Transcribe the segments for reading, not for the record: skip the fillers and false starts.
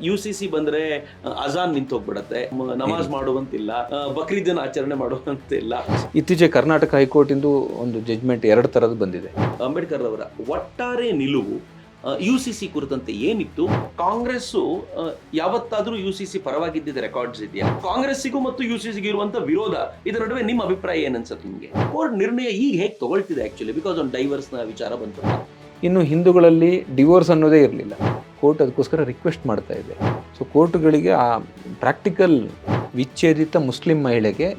U C C ಬಂದ್ರೆ ಅಜಾನ್ ನಿಂತು ಹೋಗ್ಬಿಡತ್ತೆ, ನಮಾಜ್ ಮಾಡುವಂತಿಲ್ಲ, ಬಕ್ರೀದನ್ನ ಆಚರಣೆ ಮಾಡುವಂತಿಲ್ಲ. ಇತ್ತೀಚೆಗೆ ಕರ್ನಾಟಕ ಹೈಕೋರ್ಟ್ ಇಂದು ಒಂದು ಜಡ್ಜ್ಮೆಂಟ್ ಎರಡು ತರದ್ದು ಬಂದಿದೆ. ಅಂಬೇಡ್ಕರ್ ಅವರ ಒಟ್ಟಾರೆ ನಿಲುವು ಯು ಸಿ ಸಿ ಕುರಿತಂತೆ ಏನಿತ್ತು? ಕಾಂಗ್ರೆಸ್ಸು ಯಾವತ್ತಾದ್ರೂ ಯು ಸಿ ಸಿ ಪರವಾಗಿದ್ದ ರೆಕಾರ್ಡ್ಸ್ ಇದೆಯಾ? ಕಾಂಗ್ರೆಸ್ಸಿಗೂ ಮತ್ತು ಯು ಸಿ ಸಿಗೂ ಇರುವಂತ ವಿರೋಧ, ಇದರ ನಡುವೆ ನಿಮ್ಮ ಅಭಿಪ್ರಾಯ ಏನನ್ಸುತ್ತೆ ನಿಮಗೆ? ಕೋರ್ಟ್ ನಿರ್ಣಯ ಈಗ ಹೇಗೆ ತಗೊಳ್ತಿದೆ ಆಕ್ಚುಲಿ, ಬಿಕಾಸ್ ಒಂದು ಡೈವರ್ಸ್ ನ ವಿಚಾರ ಬಂತು. ಇನ್ನು ಹಿಂದೂಗಳಲ್ಲಿ ಡಿವೋರ್ಸ್ ಅನ್ನೋದೇ ಇರಲಿಲ್ಲ, ಕೋರ್ಟ್ ಅದಕ್ಕೋಸ್ಕರ ರಿಕ್ವೆಸ್ಟ್ ಮಾಡ್ತಾ ಇದೆ. ಸೊ ಕೋರ್ಟ್ಗಳಿಗೆ ಆ ಪ್ರಾಕ್ಟಿಕಲ್ ವಿಚ್ಛೇದಿತ ಮುಸ್ಲಿಂ ಮಹಿಳೆಗೆ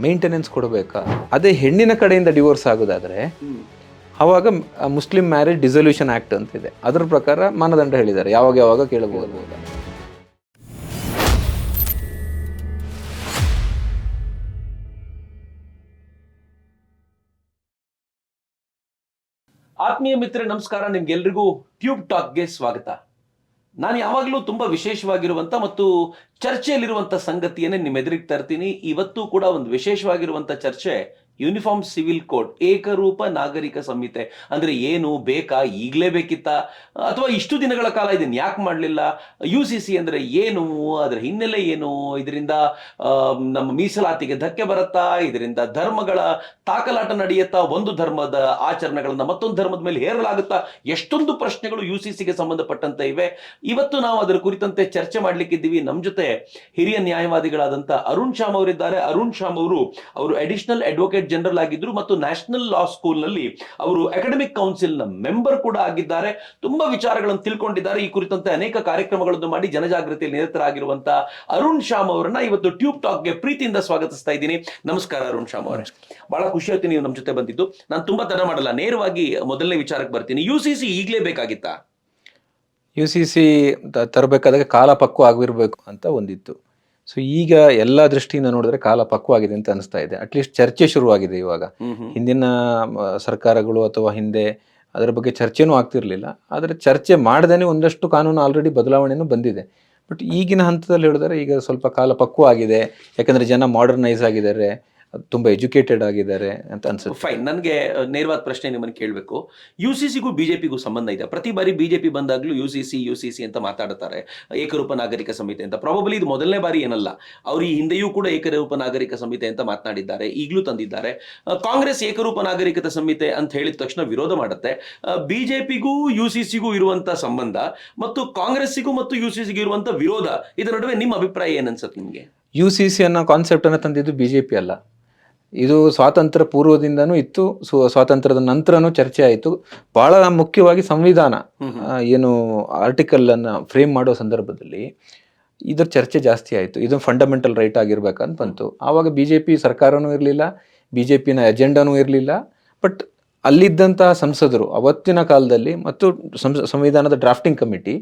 ಮೇಂಟೆನೆನ್ಸ್ ಕೊಡಬೇಕಾ, ಅದೇ ಹೆಣ್ಣಿನ ಕಡೆಯಿಂದ ಡಿವೋರ್ಸ್ ಆಗೋದಾದ್ರೆ ಆವಾಗ ಮುಸ್ಲಿಂ ಮ್ಯಾರೇಜ್ ಡಿಸಲ್ಯೂಷನ್ ಆಕ್ಟ್ ಅಂತಿದೆ, ಅದರ ಪ್ರಕಾರ ಮಾನದಂಡ ಹೇಳಿದ್ದಾರೆ, ಯಾವಾಗ ಯಾವಾಗ ಕೇಳಬಹುದು. ಆತ್ಮೀಯ ಮಿತ್ರ ನಮಸ್ಕಾರ, ನಿಮ್ಗೆಲ್ರಿಗೂ ಟ್ಯೂಬ್ ಟಾಕ್ಗೆ ಸ್ವಾಗತ. ನಾನು ಯಾವಾಗಲೂ ತುಂಬಾ ವಿಶೇಷವಾಗಿರುವಂತ ಮತ್ತು ಚರ್ಚೆಯಲ್ಲಿರುವಂತ ಸಂಗತಿಯನ್ನೇ ನಿಮ್ಮ ಎದುರಿಗೆ ತರ್ತೀನಿ. ಇವತ್ತು ಕೂಡ ಒಂದು ವಿಶೇಷವಾಗಿರುವಂತ ಚರ್ಚೆ ಯೂನಿಫಾರ್ಮ್ ಸಿವಿಲ್ ಕೋಡ್, ಏಕರೂಪ ನಾಗರಿಕ ಸಂಹಿತೆ ಅಂದ್ರೆ ಏನು, ಬೇಕಾ, ಈಗಲೇ ಬೇಕಿತ್ತಾ, ಅಥವಾ ಇಷ್ಟು ದಿನಗಳ ಕಾಲ ಇದನ್ನ ಯಾಕೆ ಮಾಡಲಿಲ್ಲ, ಯು ಸಿ ಸಿ ಅಂದ್ರೆ ಏನು, ಅದರ ಹಿನ್ನೆಲೆ ಏನು, ಇದರಿಂದ ನಮ್ಮ ಮೀಸಲಾತಿಗೆ ಧಕ್ಕೆ ಬರುತ್ತಾ, ಇದರಿಂದ ಧರ್ಮಗಳ ತಾಕಲಾಟ ನಡೆಯುತ್ತಾ, ಒಂದು ಧರ್ಮದ ಆಚರಣೆಗಳನ್ನ ಮತ್ತೊಂದು ಧರ್ಮದ ಮೇಲೆ ಹೇರಲಾಗುತ್ತಾ, ಎಷ್ಟೊಂದು ಪ್ರಶ್ನೆಗಳು ಯು ಸಿ ಸಿಗೆ ಸಂಬಂಧಪಟ್ಟಂತೆ ಇವೆ. ಇವತ್ತು ನಾವು ಅದರ ಕುರಿತಂತೆ ಚರ್ಚೆ ಮಾಡ್ಲಿಕ್ಕಿದ್ದೀವಿ. ನಮ್ಮ ಜೊತೆ ಹಿರಿಯ ನ್ಯಾಯವಾದಿಗಳಾದಂಥ ಅರುಣ್ ಶ್ಯಾಮ್ ಅವರಿದ್ದಾರೆ. ಅರುಣ್ ಶ್ಯಾಮ್ ಅವರು ಅಡಿಷನಲ್ ಅಡ್ವೊಕೇಟ್ ಜನರಲ್ ಆಗಿದ್ರು ಮತ್ತು ನ್ಯಾಷನಲ್ ಲಾ ಸ್ಕೂಲ್ ನಲ್ಲಿ ಅವರು ಅಕಾಡೆಮಿಕ್ ಕೌನ್ಸಿಲ್ ನ ಮೆಂಬರ್ ಕೂಡ ಆಗಿದ್ದಾರೆ. ತುಂಬಾ ವಿಚಾರಗಳನ್ನು ತಿಳ್ಕೊಂಡಿದ್ದಾರೆ. ಈ ಕುರಿತಂತೆ ಅನೇಕ ಕಾರ್ಯಕ್ರಮಗಳನ್ನು ಮಾಡಿ ಜನಜಾಗೃತಿಯಲ್ಲಿ ನಿರತರಾಗಿರುವಂತ ಅರುಣ್ ಶ್ಯಾಮ್ ಅವರನ್ನ ಇವತ್ತು ಟ್ಯೂಬ್ ಟಾಕ್ಗೆ ಪ್ರೀತಿಯಿಂದ ಸ್ವಾಗತಿಸ್ತಾ ಇದ್ದೀನಿ. ನಮಸ್ಕಾರ ಅರುಣ್ ಶ್ಯಾಮ್ ಅವರೇ, ಬಹಳ ಖುಷಿ ಆಯ್ತು ನೀವು ನಮ್ಮ ಜೊತೆ ಬಂದಿದ್ದು. ನಾನು ತುಂಬಾ ತಡ ಮಾಡಲ್ಲ, ನೇರವಾಗಿ ಮೊದಲನೇ ವಿಚಾರಕ್ಕೆ ಬರ್ತೀನಿ. ಯು ಸಿ ಸಿ ಈಗಲೇ ಬೇಕಾಗಿತ್ತಾ? ಯು ಸಿ ಸಿ ತರಬೇಕಾದಾಗ ಕಾಲ ಪಕ್ವ ಆಗಿರ್ಬೇಕು ಅಂತ ಒಂದಿತ್ತು. ಸೊ ಈಗ ಎಲ್ಲ ದೃಷ್ಟಿಯಿಂದ ನೋಡಿದ್ರೆ ಕಾಲ ಪಕ್ವ ಆಗಿದೆ ಅಂತ ಅನಿಸ್ತಾ ಇದೆ. ಅಟ್ಲೀಸ್ಟ್ ಚರ್ಚೆ ಶುರುವಾಗಿದೆ ಇವಾಗ. ಹಿಂದಿನ ಸರ್ಕಾರಗಳು ಅಥವಾ ಹಿಂದೆ ಅದರ ಬಗ್ಗೆ ಚರ್ಚೆನೂ ಆಗ್ತಿರ್ಲಿಲ್ಲ, ಆದರೆ ಚರ್ಚೆ ಮಾಡದೇನೆ ಒಂದಷ್ಟು ಕಾನೂನು ಆಲ್ರೆಡಿ ಬದಲಾವಣೆನೂ ಬಂದಿದೆ. ಬಟ್ ಈಗಿನ ಹಂತದಲ್ಲಿ ಹೇಳಿದ್ರೆ ಈಗ ಸ್ವಲ್ಪ ಕಾಲ ಪಕ್ವ ಆಗಿದೆ, ಯಾಕಂದ್ರೆ ಜನ ಮಾಡರ್ನೈಸ್ ಆಗಿದ್ದಾರೆ, ತುಂಬಾ ಎಜುಕೇಟೆಡ್ ಆಗಿದ್ದಾರೆ ಅಂತ ಅನ್ಸುತ್ತೆ. ಫೈನ್. ನನಗೆ ನೇರವಾದ ಪ್ರಶ್ನೆ ನಿಮ್ಮನ್ನು ಕೇಳಬೇಕು. ಯು ಸಿ ಸಿಗೂ ಬಿಜೆಪಿಗೂ ಸಂಬಂಧ ಇದೆ. ಪ್ರತಿ ಬಾರಿ ಬಿಜೆಪಿ ಬಂದಾಗ್ಲೂ ಯು ಸಿ ಸಿ ಅಂತ ಮಾತಾಡ್ತಾರೆ, ಏಕರೂಪ ನಾಗರಿಕ ಸಂಹಿತೆ ಅಂತ. ಪ್ರಾಬಬಲಿ ಇದು ಮೊದಲನೇ ಬಾರಿ ಏನಲ್ಲ, ಅವರು ಈ ಹಿಂದೆಯೂ ಕೂಡ ಏಕರೂಪ ನಾಗರಿಕ ಸಂಹಿತೆ ಅಂತ ಮಾತನಾಡಿದ್ದಾರೆ, ಈಗಲೂ ತಂದಿದ್ದಾರೆ. ಕಾಂಗ್ರೆಸ್ ಏಕರೂಪ ನಾಗರಿಕತೆ ಸಂಹಿತೆ ಅಂತ ಹೇಳಿದ ತಕ್ಷಣ ವಿರೋಧ ಮಾಡುತ್ತೆ. ಬಿಜೆಪಿಗೂ ಯು ಸಿ ಸಿಗೂ ಇರುವಂತ ಸಂಬಂಧ ಮತ್ತು ಕಾಂಗ್ರೆಸ್ಸಿಗೂ ಮತ್ತು ಯು ಸಿ ಸಿಗೂ ಇರುವಂತ ವಿರೋಧ, ಇದರ ನಡುವೆ ನಿಮ್ಮ ಅಭಿಪ್ರಾಯ ಏನನ್ಸುತ್ತೆ ನಿಮಗೆ? ಯು ಸಿ ಸಿ ಅನ್ನೋ ಕಾನ್ಸೆಪ್ಟ್ ಅನ್ನು ತಂದಿದ್ದು ಬಿಜೆಪಿ ಅಲ್ಲ, ಇದು ಸ್ವಾತಂತ್ರ್ಯ ಪೂರ್ವದಿಂದನೂ ಇತ್ತು, ಸ್ವಾತಂತ್ರ್ಯದ ನಂತರನೂ ಚರ್ಚೆ ಆಯಿತು. ಬಹಳ ಮುಖ್ಯವಾಗಿ ಸಂವಿಧಾನ ಏನು ಆರ್ಟಿಕಲ್ ಅನ್ನ ಫ್ರೇಮ್ ಮಾಡೋ ಸಂದರ್ಭದಲ್ಲಿ ಇದರ ಚರ್ಚೆ ಜಾಸ್ತಿ ಆಯಿತು. ಇದು ಫಂಡಮೆಂಟಲ್ ರೈಟ್ ಆಗಿರ್ಬೇಕಂತ ಬಂತು. ಆವಾಗ ಬಿಜೆಪಿ ಸರ್ಕಾರನೂ ಇರಲಿಲ್ಲ, ಬಿಜೆಪಿನ ಎಜೆಂಡಾನೂ ಇರಲಿಲ್ಲ. ಬಟ್ ಅಲ್ಲಿದ್ದಂತಹ ಸಂಸದರು ಅವತ್ತಿನ ಕಾಲದಲ್ಲಿ ಮತ್ತು ಸಂವಿಧಾನದ ಡ್ರಾಫ್ಟಿಂಗ್ ಕಮಿಟಿ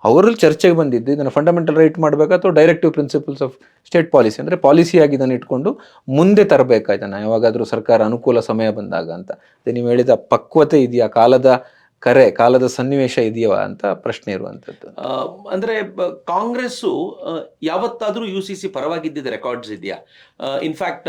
ಅವರಲ್ಲಿ ಚರ್ಚೆಗೆ ಬಂದಿದ್ದು ಇದನ್ನು ಫಂಡಮೆಂಟಲ್ ರೈಟ್ ಮಾಡಬೇಕಾ ಅಥವಾ directive principles of state policy, ಅಂದರೆ ಪಾಲಿಸಿಯಾಗಿ ಇದನ್ನು ಇಟ್ಕೊಂಡು ಮುಂದೆ ತರಬೇಕಾ ಇದನ್ನು ಯಾವಾಗಾದರೂ ಸರ್ಕಾರ ಅನುಕೂಲ ಸಮಯ ಬಂದಾಗ ಅಂತ. ನೀವು ಹೇಳಿದ ಪಕ್ವತೆ ಇದೆಯಾ, ಕಾಲದ ಸನ್ನಿವೇಶ ಇದೆಯಾ ಅಂತ ಪ್ರಶ್ನೆ ಇರುವಂಥದ್ದು. ಅಂದ್ರೆ ಕಾಂಗ್ರೆಸ್ಸು ಯಾವತ್ತಾದ್ರೂ ಯು ಸಿ ಸಿ ಪರವಾಗಿದ್ದ ರೆಕಾರ್ಡ್ಸ್ ಇದೆಯಾ? ಇನ್ಫ್ಯಾಕ್ಟ್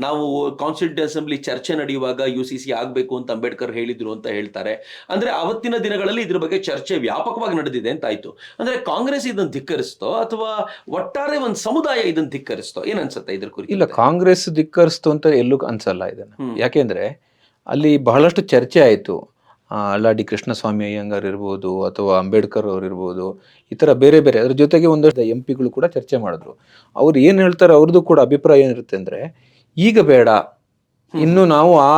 ನಾವು ಕಾನ್ಸ್ಟಿಟ್ಯೂಂಟ್ ಅಸೆಂಬ್ಲಿ ಚರ್ಚೆ ನಡೆಯುವಾಗ ಯು ಸಿ ಸಿ ಆಗಬೇಕು ಅಂತ ಅಂಬೇಡ್ಕರ್ ಹೇಳಿದ್ರು ಅಂತ ಹೇಳ್ತಾರೆ. ಅಂದ್ರೆ ಅವತ್ತಿನ ದಿನಗಳಲ್ಲಿ ಇದ್ರ ಬಗ್ಗೆ ಚರ್ಚೆ ವ್ಯಾಪಕವಾಗಿ ನಡೆದಿದೆ ಅಂತ ಆಯ್ತು. ಅಂದ್ರೆ ಕಾಂಗ್ರೆಸ್ ಇದನ್ನು ಧಿಕ್ಕರಿಸ್ತೋ ಅಥವಾ ಒಟ್ಟಾರೆ ಒಂದು ಸಮುದಾಯ ಇದನ್ನು ಧಿಕ್ಕರಿಸ್ತೋ, ಏನ್ ಅನ್ಸುತ್ತೆ ಇದ್ರ ಕುರಿತು? ಇಲ್ಲ, ಕಾಂಗ್ರೆಸ್ ಧಿಕ್ಕರಿಸ್ತು ಅಂತ ಎಲ್ಲೂ ಅನ್ಸಲ್ಲ ಇದನ್ನು. ಯಾಕೆಂದ್ರೆ ಅಲ್ಲಿ ಬಹಳಷ್ಟು ಚರ್ಚೆ ಆಯಿತು. ಅಲ್ಲಾಡಿ ಕೃಷ್ಣಸ್ವಾಮಿ ಅಯ್ಯಂಗಾರ್ ಇರ್ಬೋದು ಅಥವಾ ಅಂಬೇಡ್ಕರ್ ಅವ್ರು ಇರ್ಬೋದು, ಈ ಥರ ಬೇರೆ ಬೇರೆ ಅದ್ರ ಜೊತೆಗೆ ಒಂದಷ್ಟು ಎಂ ಪಿಗಳು ಕೂಡ ಚರ್ಚೆ ಮಾಡಿದ್ರು. ಅವ್ರು ಏನು ಹೇಳ್ತಾರೆ, ಅವ್ರದ್ದು ಕೂಡ ಅಭಿಪ್ರಾಯ ಏನಿರುತ್ತೆ ಅಂದರೆ ಈಗ ಬೇಡ, ಇನ್ನು ನಾವು ಆ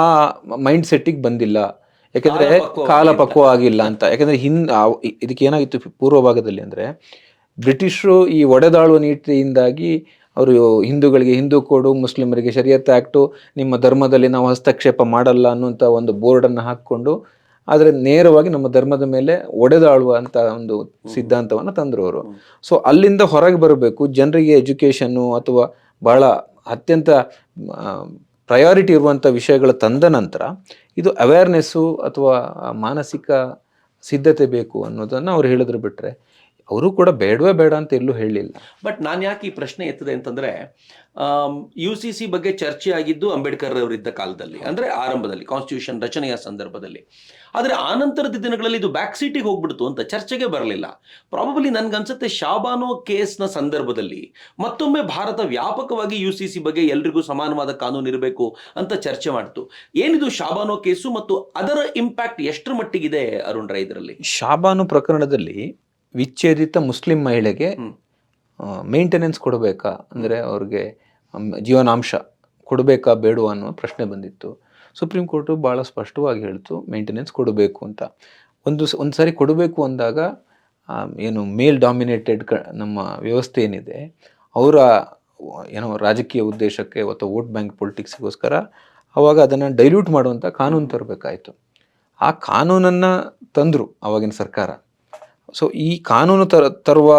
ಮೈಂಡ್ ಸೆಟ್ಟಿಗೆ ಬಂದಿಲ್ಲ, ಯಾಕೆಂದರೆ ಕಾಲ ಪಕ್ವ ಆಗಿಲ್ಲ ಅಂತ. ಯಾಕೆಂದರೆ ಇದಕ್ಕೆ ಏನಾಗಿತ್ತು ಪೂರ್ವ ಭಾಗದಲ್ಲಿ ಅಂದರೆ ಬ್ರಿಟಿಷರು ಈ ಒಡೆದಾಳುವ ನೀತಿಯಿಂದಾಗಿ ಅವರು ಹಿಂದೂಗಳಿಗೆ ಹಿಂದೂ ಕೋಡು, ಮುಸ್ಲಿಮರಿಗೆ ಶರಿಯತ್ ಆ್ಯಕ್ಟು, ನಿಮ್ಮ ಧರ್ಮದಲ್ಲಿ ನಾವು ಹಸ್ತಕ್ಷೇಪ ಮಾಡಲ್ಲ ಅನ್ನುವಂಥ ಒಂದು ಬೋರ್ಡನ್ನು ಹಾಕ್ಕೊಂಡು ಆದರೆ ನೇರವಾಗಿ ನಮ್ಮ ಧರ್ಮದ ಮೇಲೆ ಒಡೆದಾಳುವ ಅಂತ ಒಂದು ಸಿದ್ಧಾಂತವನ್ನು ತಂದರು ಅವರು. ಸೊ ಅಲ್ಲಿಂದ ಹೊರಗೆ ಬರಬೇಕು, ಜನರಿಗೆ ಎಜುಕೇಷನ್ನು ಅಥವಾ ಬಹಳ ಅತ್ಯಂತ ಪ್ರಯಾರಿಟಿ ಇರುವಂಥ ವಿಷಯಗಳ ತಂದ ನಂತರ ಇದು ಅವೇರ್ನೆಸ್ಸು ಅಥವಾ ಮಾನಸಿಕ ಸಿದ್ಧತೆ ಬೇಕು ಅನ್ನೋದನ್ನು ಅವ್ರು ಹೇಳಿದ್ರು. ಬಿಟ್ಟರೆ ಅವರು ಕೂಡ ಬೇಡವೇ ಬೇಡ ಅಂತ ಎಲ್ಲೂ ಹೇಳಲಿಲ್ಲ. ಬಟ್ ನಾನು ಯಾಕೆ ಈ ಪ್ರಶ್ನೆ ಎತ್ತದೆ ಅಂತಂದ್ರೆ, UCC ಬಗ್ಗೆ ಚರ್ಚೆ ಆಗಿದ್ದು ಅಂಬೇಡ್ಕರ್ ಅವರಿದ್ದ ಕಾಲದಲ್ಲಿ, ಅಂದ್ರೆ ಆರಂಭದಲ್ಲಿ ಕಾನ್ಸ್ಟಿಟ್ಯೂಷನ್ ರಚನೆಯ ಸಂದರ್ಭದಲ್ಲಿ. ಆದರೆ ಆನಂತರದ ದಿನಗಳಲ್ಲಿ ಇದು ಬ್ಯಾಕ್ ಸೀಟಿಗೆ ಹೋಗ್ಬಿಡ್ತು ಅಂತ ಚರ್ಚೆಗೆ ಬರಲಿಲ್ಲ. ಪ್ರಾಬಬಲಿ ನನ್ಗನ್ಸುತ್ತೆ ಶಾಬಾನೋ ಕೇಸ್ನ ಸಂದರ್ಭದಲ್ಲಿ ಮತ್ತೊಮ್ಮೆ ಭಾರತ ವ್ಯಾಪಕವಾಗಿ UCC ಬಗ್ಗೆ ಎಲ್ರಿಗೂ ಸಮಾನವಾದ ಕಾನೂನು ಇರಬೇಕು ಅಂತ ಚರ್ಚೆ ಮಾಡ್ತು. ಏನಿದು ಶಾಬಾನೋ ಕೇಸು ಮತ್ತು ಅದರ ಇಂಪ್ಯಾಕ್ಟ್ ಎಷ್ಟರ ಮಟ್ಟಿಗಿದೆ ಅರುಣ್ ರೈ ಇದರಲ್ಲಿ? ಶಾಬಾನು ಪ್ರಕರಣದಲ್ಲಿ ವಿಚ್ಛೇದಿತ ಮುಸ್ಲಿಂ ಮಹಿಳೆಗೆ ಮೇಂಟೆನೆನ್ಸ್ ಕೊಡಬೇಕಾ, ಅಂದರೆ ಅವ್ರಿಗೆ ಜೀವನಾಂಶ ಕೊಡಬೇಕಾ ಬೇಡವಾ ಅನ್ನೋ ಪ್ರಶ್ನೆ ಬಂದಿತ್ತು. ಸುಪ್ರೀಂ ಕೋರ್ಟು ಭಾಳ ಸ್ಪಷ್ಟವಾಗಿ ಹೇಳ್ತು ಮೇಂಟೆನೆನ್ಸ್ ಕೊಡಬೇಕು ಅಂತ. ಒಂದು ಸಾರಿ ಕೊಡಬೇಕು ಅಂದಾಗ ಏನು ಮೇಲ್ ಡಾಮಿನೇಟೆಡ್ ನಮ್ಮ ವ್ಯವಸ್ಥೆ ಏನಿದೆ, ಅವರ ಏನೋ ರಾಜಕೀಯ ಉದ್ದೇಶಕ್ಕೆ ಅಥವಾ ವೋಟ್ ಬ್ಯಾಂಕ್ ಪೊಲಿಟಿಕ್ಸ್ಗೋಸ್ಕರ ಅವಾಗ ಅದನ್ನು ಡೈಲ್ಯೂಟ್ ಮಾಡುವಂಥ ಕಾನೂನು ತರಬೇಕಾಯಿತು. ಆ ಕಾನೂನನ್ನು ತಂದರು ಆವಾಗಿನ ಸರ್ಕಾರ. ಸೊ ಈ ಕಾನೂನು ತರುವ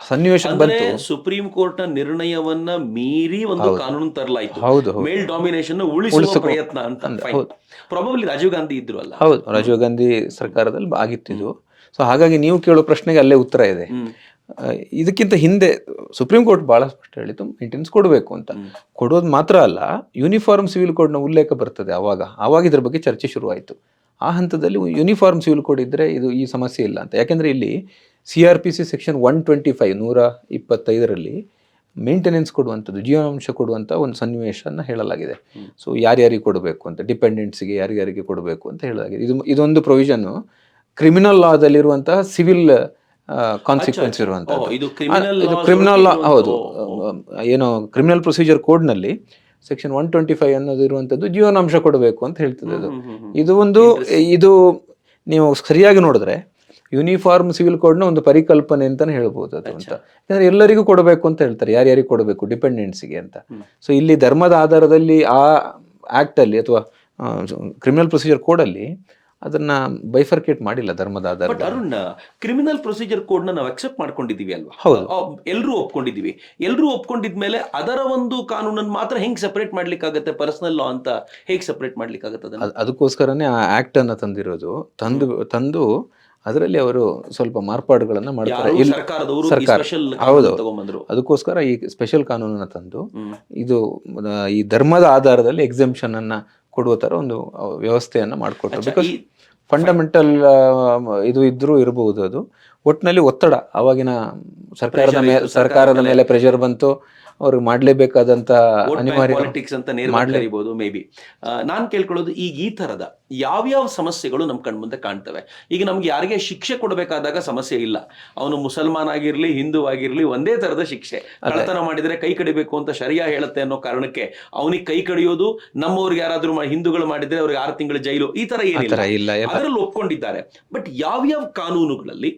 ಸನ್ನಿವೇಶ ಬಂತು. ಸುಪ್ರೀಂ ಕೋರ್ಟ್ ನ ನಿರ್ಣಯವನ್ನ ಮೀರಿ ಒಂದು ಕಾನೂನು ತರಲಾಯಿತು. ಹೌದು, ಮೇಲ್ ಡಾಮಿನೇಷನ್ ಉಳಿಸುವ ಪ್ರಯತ್ನ ಅಂತ. ಪ್ರಾಬಬ್ಲಿ ರಾಜೀವ್ ಗಾಂಧಿ ಇದ್ರಲ್ಲ. ಹೌದು, ರಾಜೀವ್ ಗಾಂಧಿ ಸರ್ಕಾರದಲ್ಲಿ ಆಗಿತ್ತಿದ್ದು. ಸೊ ಹಾಗಾಗಿ ನೀವು ಕೇಳೋ ಪ್ರಶ್ನೆಗೆ ಅಲ್ಲೇ ಉತ್ತರ ಇದೆ. ಇದಕ್ಕಿಂತ ಹಿಂದೆ ಸುಪ್ರೀಂ ಕೋರ್ಟ್ ಬಹಳ ಸ್ಪಷ್ಟ ಹೇಳಿತು ಮೇಂಟೆನೆನ್ಸ್ ಕೊಡಬೇಕು ಅಂತ. ಕೊಡೋದು ಮಾತ್ರ ಅಲ್ಲ, ಯೂನಿಫಾರ್ಮ್ ಸಿವಿಲ್ ಕೋಡ್ನ ಉಲ್ಲೇಖ ಬರ್ತದೆ. ಆವಾಗ ಇದ್ರ ಬಗ್ಗೆ ಚರ್ಚೆ ಶುರುವಾಯಿತು. ಆ ಹಂತದಲ್ಲಿ ಯೂನಿಫಾರ್ಮ್ ಸಿವಿಲ್ ಕೋಡ್ ಇದ್ದರೆ ಈ ಸಮಸ್ಯೆ ಇಲ್ಲ ಅಂತ. ಯಾಕೆಂದರೆ ಇಲ್ಲಿ CRPC ಸೆಕ್ಷನ್ 125 125ರಲ್ಲಿ ಮೇಂಟೆನೆನ್ಸ್ ಕೊಡುವಂಥದ್ದು, ಜೀವನಾಂಶ ಕೊಡುವಂಥ ಒಂದು ಸನ್ನಿವೇಶನ ಹೇಳಲಾಗಿದೆ. ಸೊ ಯಾರ್ಯಾರಿಗೆ ಕೊಡಬೇಕು ಅಂತ, ಡಿಪೆಂಡೆಂಟ್ಸಿಗೆ ಯಾರ್ಯಾರಿಗೆ ಕೊಡಬೇಕು ಅಂತ ಹೇಳಲಾಗಿದೆ. ಇದೊಂದು ಪ್ರೊವಿಷನ್ನು ಕ್ರಿಮಿನಲ್ ಲಾದಲ್ಲಿರುವಂತಹ ಸಿವಿಲ್ ಕಾನ್ಸಿಕ್ವೆನ್ಸ್ ಇರುವಂಥದ್ದು. ಇದು ಕ್ರಿಮಿನಲ್ ಲಾ, ಹೌದು, ಏನೋ ಕ್ರಿಮಿನಲ್ ಪ್ರೊಸೀಜರ್ ಕೋಡ್ನಲ್ಲಿ ಸೆಕ್ಷನ್ 125 ಅನ್ನೋದು ಇರುವಂಥದ್ದು ಜೀವನಾಂಶ ಕೊಡಬೇಕು ಅಂತ ಹೇಳ್ತದೆ. ಇದು ನೀವು ಸರಿಯಾಗಿ ನೋಡಿದ್ರೆ ಯೂನಿಫಾರ್ಮ್ ಸಿವಿಲ್ ಕೋಡ್ನ ಒಂದು ಪರಿಕಲ್ಪನೆ ಅಂತಾನೆ ಹೇಳ್ಬೋದು ಅದು ಅಂತ. ಯಾಕಂದ್ರೆ ಎಲ್ಲರಿಗೂ ಕೊಡಬೇಕು ಅಂತ ಹೇಳ್ತಾರೆ, ಯಾರ್ಯಾರಿಗೆ ಕೊಡಬೇಕು, ಡಿಪೆಂಡೆಂಟ್ಸಿಗೆ ಅಂತ. ಸೊ ಇಲ್ಲಿ ಧರ್ಮದ ಆಧಾರದಲ್ಲಿ ಆ ಆಕ್ಟ್ ಅಲ್ಲಿ ಅಥವಾ ಕ್ರಿಮಿನಲ್ ಪ್ರೊಸೀಜರ್ ಕೋಡ್ ಅಲ್ಲಿ ಅದನ್ನ ಬೈಫರ್ಕೇಟ್ ಮಾಡಿಲ್ಲ ಧರ್ಮದ ಆಧಾರ. ಅರುಣ್, ಕ್ರಿಮಿನಲ್ ಪ್ರೊಸೀಜರ್ ಕೋಡ್ ನ ನಾವು ಅಕ್ಸೆಪ್ಟ್ ಮಾಡ್ಕೊಂಡಿದೀವಿ ಅಲ್ವಾ? ಹೌದು, ಎಲ್ಲರೂ ಒಪ್ಕೊಂಡಿದೀವಿ. ಎಲ್ಲರೂ ಒಪ್ಕೊಂಡಿದ್ಮೇಲೆ ಅದರ ಒಂದು ಕಾನೂನನ್ನು ಮಾತ್ರ ಹೆಂಗ್ ಸೆಪರೇಟ್ ಮಾಡ್ಲಿಕ್ಕಾಗತ್ತೆ? ಪರ್ಸನಲ್ ಲಾ ಅಂತ ಹೇಗೆ ಸೆಪರೇಟ್ ಮಾಡ್ಲಿಕ್ಕಾಗತ್ತೆ? ಅದಕ್ಕೋಸ್ಕರನೇ ಆ ಆಕ್ಟ್ ಅನ್ನ ತಂದಿರೋದು. ತಂದು ಅದರಲ್ಲಿ ಅವರು ಸ್ವಲ್ಪ ಮಾರ್ಪಾಡುಗಳನ್ನ ಮಾಡ್ತಾರೆ. ಸರ್ಕಾರ, ಹೌದು, ಅದಕ್ಕೋಸ್ಕರ ಈ ಸ್ಪೆಷಲ್ ಕಾನೂನನ್ನ ತಂದು ಇದು ಈ ಧರ್ಮದ ಆಧಾರದಲ್ಲಿ ಎಕ್ಸೆಂಪ್ಷನ್ ಅನ್ನ ಕೊಡುವ ತರ ಒಂದು ವ್ಯವಸ್ಥೆಯನ್ನ ಮಾಡಿಕೊಟ್ರು. ಬಿಕಾಸ್ ಫಂಡಮೆಂಟಲ್ ಇದು ಇರಬಹುದು. ಅದು ಒಟ್ಟಿನಲ್ಲಿ ಒತ್ತಡ ಅವಾಗಿನ ಸರ್ಕಾರದ ಮೇಲೆ ಪ್ರೆಷರ್ ಬಂತು. ಅವ್ರಿಗೆ ಮಾಡಲೇಬೇಕಾದಂತ ಅನಿವಾರ್ಯ ಪಾಲಿಟಿಕ್ಸ್ ಅಂತ ನೇರವಾಗಿ ಮೇ ಬಿ. ನಾನು ಕೇಳ್ಕೊಳ್ಳೋದು, ಈಗ ಈ ತರದ ಯಾವ್ಯಾವ ಸಮಸ್ಯೆಗಳು ನಮ್ಮ ಕಣ್ಮುಂದೆ ಕಾಣ್ತವೆ? ಈಗ ನಮ್ಗೆ ಯಾರಿಗೆ ಶಿಕ್ಷೆ ಕೊಡಬೇಕಾದಾಗ ಸಮಸ್ಯೆ ಇಲ್ಲ. ಅವನು ಮುಸಲ್ಮಾನ್ ಆಗಿರ್ಲಿ, ಹಿಂದೂ ಆಗಿರ್ಲಿ, ಒಂದೇ ತರದ ಶಿಕ್ಷೆ. ಕಳ್ಳತನ ಮಾಡಿದ್ರೆ ಕೈ ಕಡಿಬೇಕು ಅಂತ ಶರಿಯಾ ಹೇಳುತ್ತೆ ಅನ್ನೋ ಕಾರಣಕ್ಕೆ ಅವನಿಗೆ ಕೈ ಕಡಿಯೋದು, ನಮ್ಮವ್ರಿಗೆ ಯಾರಾದ್ರೂ ಹಿಂದೂಗಳು ಮಾಡಿದ್ರೆ ಅವ್ರಿಗೆ 6 ತಿಂಗಳ ಜೈಲು, ಈ ತರ ಏನಿಲ್ಲ, ಅದರಲ್ಲಿ ಒಪ್ಕೊಂಡಿದ್ದಾರೆ. ಬಟ್ ಯಾವ್ಯಾವ ಕಾನೂನುಗಳಲ್ಲಿ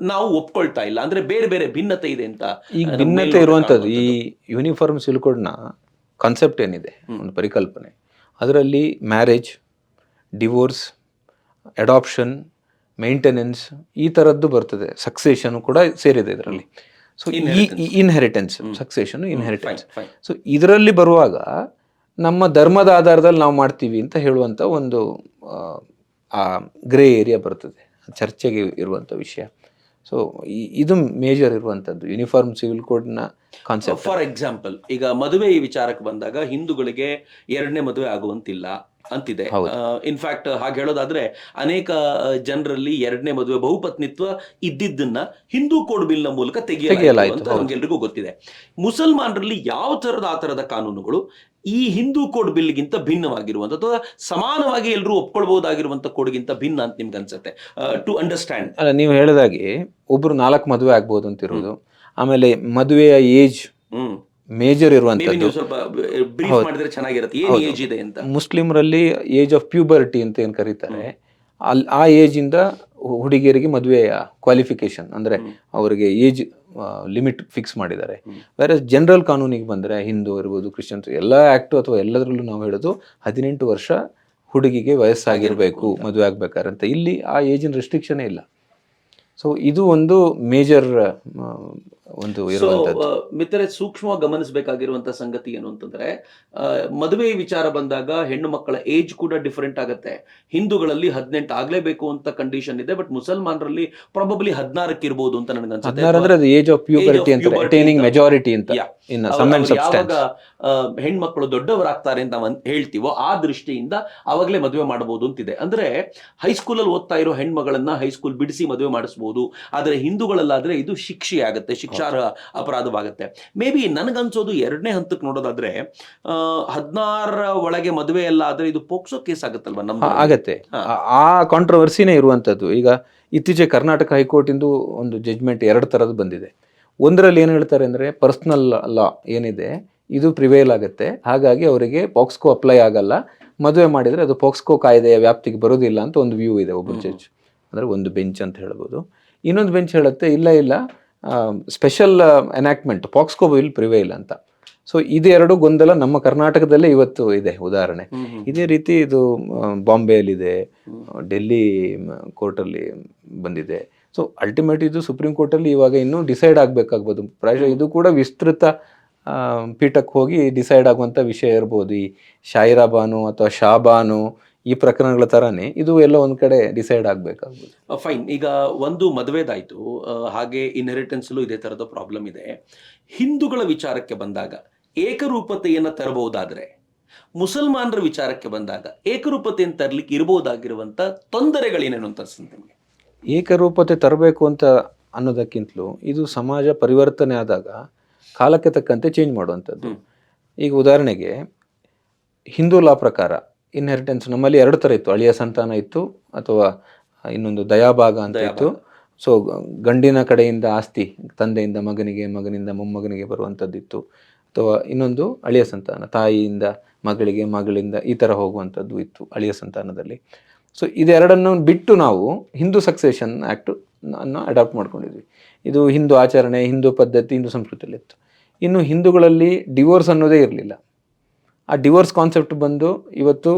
ನಾವು ಒಪ್ಕೊಳ್ತಾ ಇಲ್ಲ, ಅಂದ್ರೆ ಬೇರೆ ಬೇರೆ ಭಿನ್ನತೆ ಇದೆ ಅಂತ? ಈಗ ಭಿನ್ನತೆ ಇರುವಂತದ್ದು ಈ ಯೂನಿಫಾರ್ಮ್ ಸಿವಿಲ್ ಕೋಡ್ನ ಕಾನ್ಸೆಪ್ಟ್ ಏನಿದೆ, ಒಂದು ಪರಿಕಲ್ಪನೆ, ಅದರಲ್ಲಿ ಮ್ಯಾರೇಜ್, ಡಿವೋರ್ಸ್, ಅಡಾಪ್ಷನ್, ಮೇಂಟೆನೆನ್ಸ್ ಈ ಥರದ್ದು ಬರ್ತದೆ. ಸಕ್ಸೇಷನ್ ಕೂಡ ಸೇರಿದೆ ಇದರಲ್ಲಿ. So inheritance, succession, inheritance. So ಇದರಲ್ಲಿ ಬರುವಾಗ ನಮ್ಮ ಧರ್ಮದ ಆಧಾರದಲ್ಲಿ ನಾವು ಮಾಡ್ತೀವಿ ಅಂತ ಹೇಳುವಂಥ ಒಂದು ಗ್ರೇ ಏರಿಯಾ ಬರ್ತದೆ, ಚರ್ಚೆಗೆ ಇರುವಂಥ ವಿಷಯ. ಸೊ ಇದು ಮೇಜರ್ ಇರುವಂಥದ್ದು ಯೂನಿಫಾರ್ಮ್ ಸಿವಿಲ್ ಕೋಡ್ನ ಕಾನ್ಸೆಪ್ಟ್. ಫಾರ್ ಎಕ್ಸಾಂಪಲ್, ಈಗ ಮದುವೆ ಈ ವಿಚಾರಕ್ಕೆ ಬಂದಾಗ ಹಿಂದೂಗಳಿಗೆ 2ನೇ ಮದುವೆ ಆಗುವಂತಿಲ್ಲ ಅಂತಿದೆ. ಇನ್ಫ್ಯಾಕ್ಟ್ ಹಾಗೆ ಹೇಳೋದಾದ್ರೆ ಅನೇಕ ಜನರಲ್ಲಿ 2ನೇ ಮದುವೆ, ಬಹುಪತ್ನಿತ್ವ ಇದ್ದಿದ್ದನ್ನ ಹಿಂದೂ ಕೋಡ್ ಬಿಲ್ ನ ಮೂಲಕ ತೆಗೆಯಲಾಯಿತು ಅಂತ ನಮ್ಗೆಲ್ರಿಗೂ ಗೊತ್ತಿದೆ. ಮುಸಲ್ಮಾನರಲ್ಲಿ ಯಾವ ತರದ ಆ ತರದ ಕಾನೂನುಗಳು ಈ ಹಿಂದೂ ಕೋಡ್ ಬಿಲ್ಗಿಂತ ಭಿನ್ನವಾಗಿರುವಂತ ಅಥವಾ ಸಮಾನವಾಗಿ ಎಲ್ಲರೂ ಒಪ್ಕೊಳ್ಬಹುದಾಗಿರುವಂತ ಕೋಡ್ಗಿಂತ ಭಿನ್ನ ಅಂತ ನಿಮ್ಗೆ ಅನ್ಸುತ್ತೆ? ಟು ಅಂಡರ್ಸ್ಟ್ಯಾಂಡ್, ನೀವು ಹೇಳಿದಾಗೆ ಒಬ್ರು 4 ಮದುವೆ ಆಗ್ಬೋದು ಅಂತಿರೋದು. ಆಮೇಲೆ ಮದುವೆಯ ಏಜ್ ಮೇಜರ್ ಇರುವಂತದ್ದು ಸ್ವಲ್ಪ ಬ್ರೀಫ್ ಮಾಡಿದ್ರೆ ಚೆನ್ನಾಗಿರುತ್ತೆ. ಏನು ಏಜ್ ಇದೆ ಅಂತ? ಮುಸ್ಲಿಮರಲ್ಲಿ ಏಜ್ ಆಫ್ ಪ್ಯೂಬರ್ಟಿ ಅಂತ ಏನ್ ಕರೀತಾರೆ, ಆ ಏಜ್ ಇಂದ ಹುಡುಗಿಯರಿಗೆ ಮದುವೆಯ ಕ್ವಾಲಿಫಿಕೇಶನ್ ಅಂದ್ರೆ ಅವರಿಗೆ ಏಜ್ ಲಿಮಿಟ್ ಫಿಕ್ಸ್ ಮಾಡಿದ್ದಾರೆ. ಬೇರೆ ಜನರಲ್ ಕಾನೂನಿಗೆ ಬಂದರೆ ಹಿಂದೂ ಇರ್ಬೋದು, ಕ್ರಿಶ್ಚಿಯನ್ಸ್, ಎಲ್ಲ ಆಕ್ಟು ಅಥವಾ ಎಲ್ಲದರಲ್ಲೂ ನಾವು ಹೇಳೋದು 18 ವರ್ಷ ಹುಡುಗಿಗೆ ವಯಸ್ಸಾಗಿರ್ಬೇಕು ಮದುವೆ ಆಗ್ಬೇಕಾರಂತ. ಇಲ್ಲಿ ಆ ಏಜಿನ ರೆಸ್ಟ್ರಿಕ್ಷನೇ ಇಲ್ಲ. ಸೊ ಇದು ಒಂದು ಮೇಜರ್ ಒಂದು ಇರುವಂತದ್ದು. ಮಿತ್ರರೆ, ಸೂಕ್ಷ್ಮವಾಗಿ ಗಮನಿಸಬೇಕಾಗಿರುವಂತಹ ಸಂಗತಿ ಏನು ಅಂತಂದ್ರೆ, ಮದುವೆ ವಿಚಾರ ಬಂದಾಗ ಹೆಣ್ಣು ಮಕ್ಕಳ ಏಜ್ ಕೂಡ ಡಿಫರೆಂಟ್ ಆಗುತ್ತೆ. ಹಿಂದೂಗಳಲ್ಲಿ 18 ಆಗ್ಲೇಬೇಕು ಅಂತ ಕಂಡೀಷನ್ ಇದೆ, ಬಟ್ ಮುಸಲ್ಮಾನರಲ್ಲಿ ಪ್ರಾಬಬ್ಲಿ 16 ಇರ್ಬೋದು ಅಂತ ನನಗೆ ಅನ್ಸುತ್ತೆ. 16 ಅಂದ್ರೆ ಅದು ಏಜ್ ಆಫ್ ಪ್ಯೂಬರ್ಟಿ ಅಂತ, ಅಟೈನಿಂಗ್ ಮೆಜಾರಿಟಿ ಅಂತ. ಇನ್ನು ಸಮ್ ಅಂಡ್ ಯಾವಾಗ ಸಬ್ಸ್ಟೆನ್ಸ್ ಹೆಣ್ಮಕ್ಳು ದೊಡ್ಡವರಾಗ್ತಾರೆ ಅಂತ ನಾವು ಹೇಳ್ತೀವೋ ಆ ದೃಷ್ಟಿಯಿಂದ ಅವಾಗಲೇ ಮದುವೆ ಮಾಡಬಹುದು ಅಂತಿದೆ. ಅಂದ್ರೆ ಹೈಸ್ಕೂಲಲ್ಲಿ ಓದ್ತಾ ಇರೋ ಹೆಣ್ಮಗಳನ್ನ ಹೈಸ್ಕೂಲ್ ಬಿಡಿಸಿ ಮದುವೆ ಮಾಡಿಸಬಹುದು. ಆದ್ರೆ ಹಿಂದೂಗಳಲ್ಲಾದ್ರೆ ಇದು ಶಿಕ್ಷೆ ಆಗುತ್ತೆ, ಶಿಕ್ಷಾರ್ಹ ಅಪರಾಧವಾಗುತ್ತೆ. ಮೇ ಬಿ ನನಗನ್ಸೋದು ಎರಡನೇ ಹಂತಕ್ಕೆ ನೋಡೋದಾದ್ರೆ 16 ಒಳಗೆ ಮದುವೆ ಎಲ್ಲ ಆದ್ರೆ ಇದು ಪೋಕ್ಸೋ ಕೇಸ್ ಆಗುತ್ತಲ್ವಾ ನಮ್ದು? ಆಗತ್ತೆ. ಆ ಕಾಂಟ್ರವರ್ಸಿನೇ ಇರುವಂತದ್ದು. ಈಗ ಇತ್ತೀಚೆಗೆ ಕರ್ನಾಟಕ ಹೈಕೋರ್ಟ್ ಇಂದು ಒಂದು ಜಡ್ಜ್ಮೆಂಟ್ 2 ತರದ್ದು ಬಂದಿದೆ. ಒಂದರಲ್ಲಿ ಏನು ಹೇಳ್ತಾರೆ ಅಂದರೆ, ಪರ್ಸನಲ್ ಲಾ ಏನಿದೆ ಇದು ಪ್ರಿವೇಲ್ ಆಗುತ್ತೆ, ಹಾಗಾಗಿ ಅವರಿಗೆ ಪಾಕ್ಸ್ಕೋ ಅಪ್ಲೈ ಆಗಲ್ಲ, ಮದುವೆ ಮಾಡಿದರೆ ಅದು ಪಾಕ್ಸ್ಕೋ ಕಾಯ್ದೆಯ ವ್ಯಾಪ್ತಿಗೆ ಬರೋದಿಲ್ಲ ಅಂತ ಒಂದು ವ್ಯೂ ಇದೆ ಒಬ್ಬರು ಜಡ್ಜ್, ಅಂದರೆ ಒಂದು ಬೆಂಚ್ ಅಂತ ಹೇಳ್ಬೋದು. ಇನ್ನೊಂದು ಬೆಂಚ್ ಹೇಳುತ್ತೆ ಇಲ್ಲ ಸ್ಪೆಷಲ್ ಎನಾಕ್ಟ್ಮೆಂಟ್ ಪಾಕ್ಸ್ಕೋ ವಿಲ್ ಪ್ರಿವೇಲ್ ಅಂತ. ಸೊ ಇದೆರಡು ಗೊಂದಲ ನಮ್ಮ ಕರ್ನಾಟಕದಲ್ಲೇ ಇವತ್ತು ಇದೆ ಉದಾಹರಣೆ. ಇದೇ ರೀತಿ ಇದು ಬಾಂಬೆಯಲ್ಲಿದೆ, ಡೆಲ್ಲಿ ಕೋರ್ಟಲ್ಲಿ ಬಂದಿದೆ. ಸೊ ಅಲ್ಟಿಮೇಟ್ ಇದು ಸುಪ್ರೀಂ ಕೋರ್ಟಲ್ಲಿ ಇವಾಗ ಇನ್ನೂ ಡಿಸೈಡ್ ಆಗಬೇಕಾಗ್ಬೋದು. ಪ್ರಾಯಶಃ ಇದು ಕೂಡ ವಿಸ್ತೃತ ಪೀಠಕ್ಕೆ ಹೋಗಿ ಡಿಸೈಡ್ ಆಗುವಂಥ ವಿಷಯ ಇರ್ಬೋದು. ಈ ಶಾಯಿರಾ ಬಾನು ಅಥವಾ ಶಾಬಾನು ಈ ಪ್ರಕರಣಗಳ ಥರನೇ ಇದು ಎಲ್ಲ ಒಂದು ಕಡೆ ಡಿಸೈಡ್ ಆಗಬೇಕಾಗ್ಬೋದು. ಫೈನ್. ಈಗ ಒಂದು ಮದುವೆದಾಯ್ತು, ಹಾಗೆ ಇನ್ಹೆರಿಟೆನ್ಸ್ಲೂ ಇದೇ ಥರದ ಪ್ರಾಬ್ಲಮ್ ಇದೆ. ಹಿಂದೂಗಳ ವಿಚಾರಕ್ಕೆ ಬಂದಾಗ ಏಕರೂಪತೆಯನ್ನು ತರಬಹುದಾದ್ರೆ, ಮುಸಲ್ಮಾನರ ವಿಚಾರಕ್ಕೆ ಬಂದಾಗ ಏಕರೂಪತೆಯನ್ನು ತರಲಿಕ್ಕೆ ಇರಬಹುದಾಗಿರುವಂಥ ತೊಂದರೆಗಳೇನೇನು ಅಂತ ಅನ್ಸುತ್ತೆ ನಿಮಗೆ? ಏಕರೂಪತೆ ತರಬೇಕು ಅಂತ ಅನ್ನೋದಕ್ಕಿಂತಲೂ ಇದು ಸಮಾಜ ಪರಿವರ್ತನೆ ಆದಾಗ ಕಾಲಕ್ಕೆ ತಕ್ಕಂತೆ ಚೇಂಜ್ ಮಾಡುವಂಥದ್ದು. ಈಗ ಉದಾಹರಣೆಗೆ ಹಿಂದೂ ಲಾ ಪ್ರಕಾರ ಇನ್ಹೆರಿಟೆನ್ಸ್ ನಮ್ಮಲ್ಲಿ 2 ಥರ ಇತ್ತು. ಅಳಿಯ ಸಂತಾನ ಇತ್ತು ಅಥವಾ ಇನ್ನೊಂದು ದಯಾಭಾಗ ಅಂತ ಇತ್ತು. ಸೊ ಗಂಡಿನ ಕಡೆಯಿಂದ ಆಸ್ತಿ ತಂದೆಯಿಂದ ಮಗನಿಗೆ, ಮಗನಿಂದ ಮೊಮ್ಮಗನಿಗೆ ಬರುವಂಥದ್ದಿತ್ತು. ಅಥವಾ ಇನ್ನೊಂದು ಅಳಿಯ ಸಂತಾನ, ತಾಯಿಯಿಂದ ಮಗಳಿಗೆ, ಮಗಳಿಂದ ಈ ಥರ ಹೋಗುವಂಥದ್ದು ಇತ್ತು ಅಳಿಯ ಸಂತಾನದಲ್ಲಿ. ಸೊ ಇದೆರಡನ್ನು ಬಿಟ್ಟು ನಾವು ಹಿಂದೂ ಸಕ್ಸೆಷನ್ ಆ್ಯಕ್ಟ್ ಅನ್ನು ಅಡಾಪ್ಟ್ ಮಾಡ್ಕೊಂಡಿದ್ವಿ. ಇದು ಹಿಂದೂ ಆಚರಣೆ, ಹಿಂದೂ ಪದ್ಧತಿ, ಹಿಂದೂ ಸಂಸ್ಕೃತಿಯಲ್ಲಿ ಇತ್ತು. ಇನ್ನು ಹಿಂದೂಗಳಲ್ಲಿ ಡಿವೋರ್ಸ್ ಅನ್ನೋದೇ ಇರಲಿಲ್ಲ. ಆ ಡಿವೋರ್ಸ್ ಕಾನ್ಸೆಪ್ಟ್ ಬಂದು ಇವತ್ತು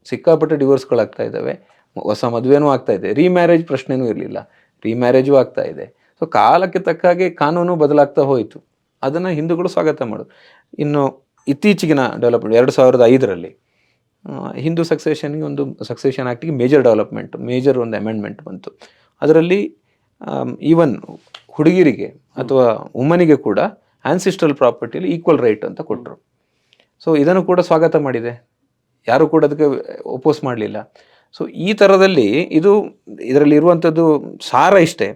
ಸಿಕ್ಕಾಪಟ್ಟೆ ಡಿವೋರ್ಸ್ಗಳಾಗ್ತಾ ಇದ್ದಾವೆ, ಹೊಸ ಮದುವೆನೂ ಆಗ್ತಾ ಇದೆ, ರೀಮ್ಯಾರೇಜ್ ಪ್ರಶ್ನೆನೂ ಇರಲಿಲ್ಲ, ರೀಮ್ಯಾರೇಜು ಆಗ್ತಾ ಇದೆ. ಸೊ ಕಾಲಕ್ಕೆ ತಕ್ಕ ಹಾಗೆ ಕಾನೂನು ಬದಲಾಗ್ತಾ ಹೋಯಿತು. ಅದನ್ನು ಹಿಂದೂಗಳು ಸ್ವಾಗತ ಮಾಡೋದು. ಇನ್ನು ಇತ್ತೀಚಿಗಿನ ಡೆವಲಪ್ಮೆಂಟ್ 2005ರಲ್ಲಿ ಹಿಂದೂ ಸಕ್ಸೆಷನ್ಗೆ ಒಂದು ಸಕ್ಸೆಷನ್ ಆ್ಯಕ್ಟಿಗೆ ಮೇಜರ್ ಒಂದು ಅಮೆಂಡ್ಮೆಂಟ್ ಬಂತು. ಅದರಲ್ಲಿ ಈವನ್ ಹುಡುಗಿರಿಗೆ ಅಥವಾ ವುಮನಿಗೆ ಕೂಡ ಆನ್ಸಿಸ್ಟ್ರಲ್ ಪ್ರಾಪರ್ಟಿಯಲ್ಲಿ ಈಕ್ವಲ್ ರೈಟ್ ಅಂತ ಕೊಟ್ಟರು. ಸೊ ಇದನ್ನು ಕೂಡ ಸ್ವಾಗತ ಮಾಡಿದೆ, ಯಾರು ಕೂಡ ಅದಕ್ಕೆ ಒಪೋಸ್ ಮಾಡಲಿಲ್ಲ. ಸೊ ಈ ಥರದಲ್ಲಿ ಇದರಲ್ಲಿ ಇರುವಂಥದ್ದು ಸಾರ ಇಷ್ಟೇ,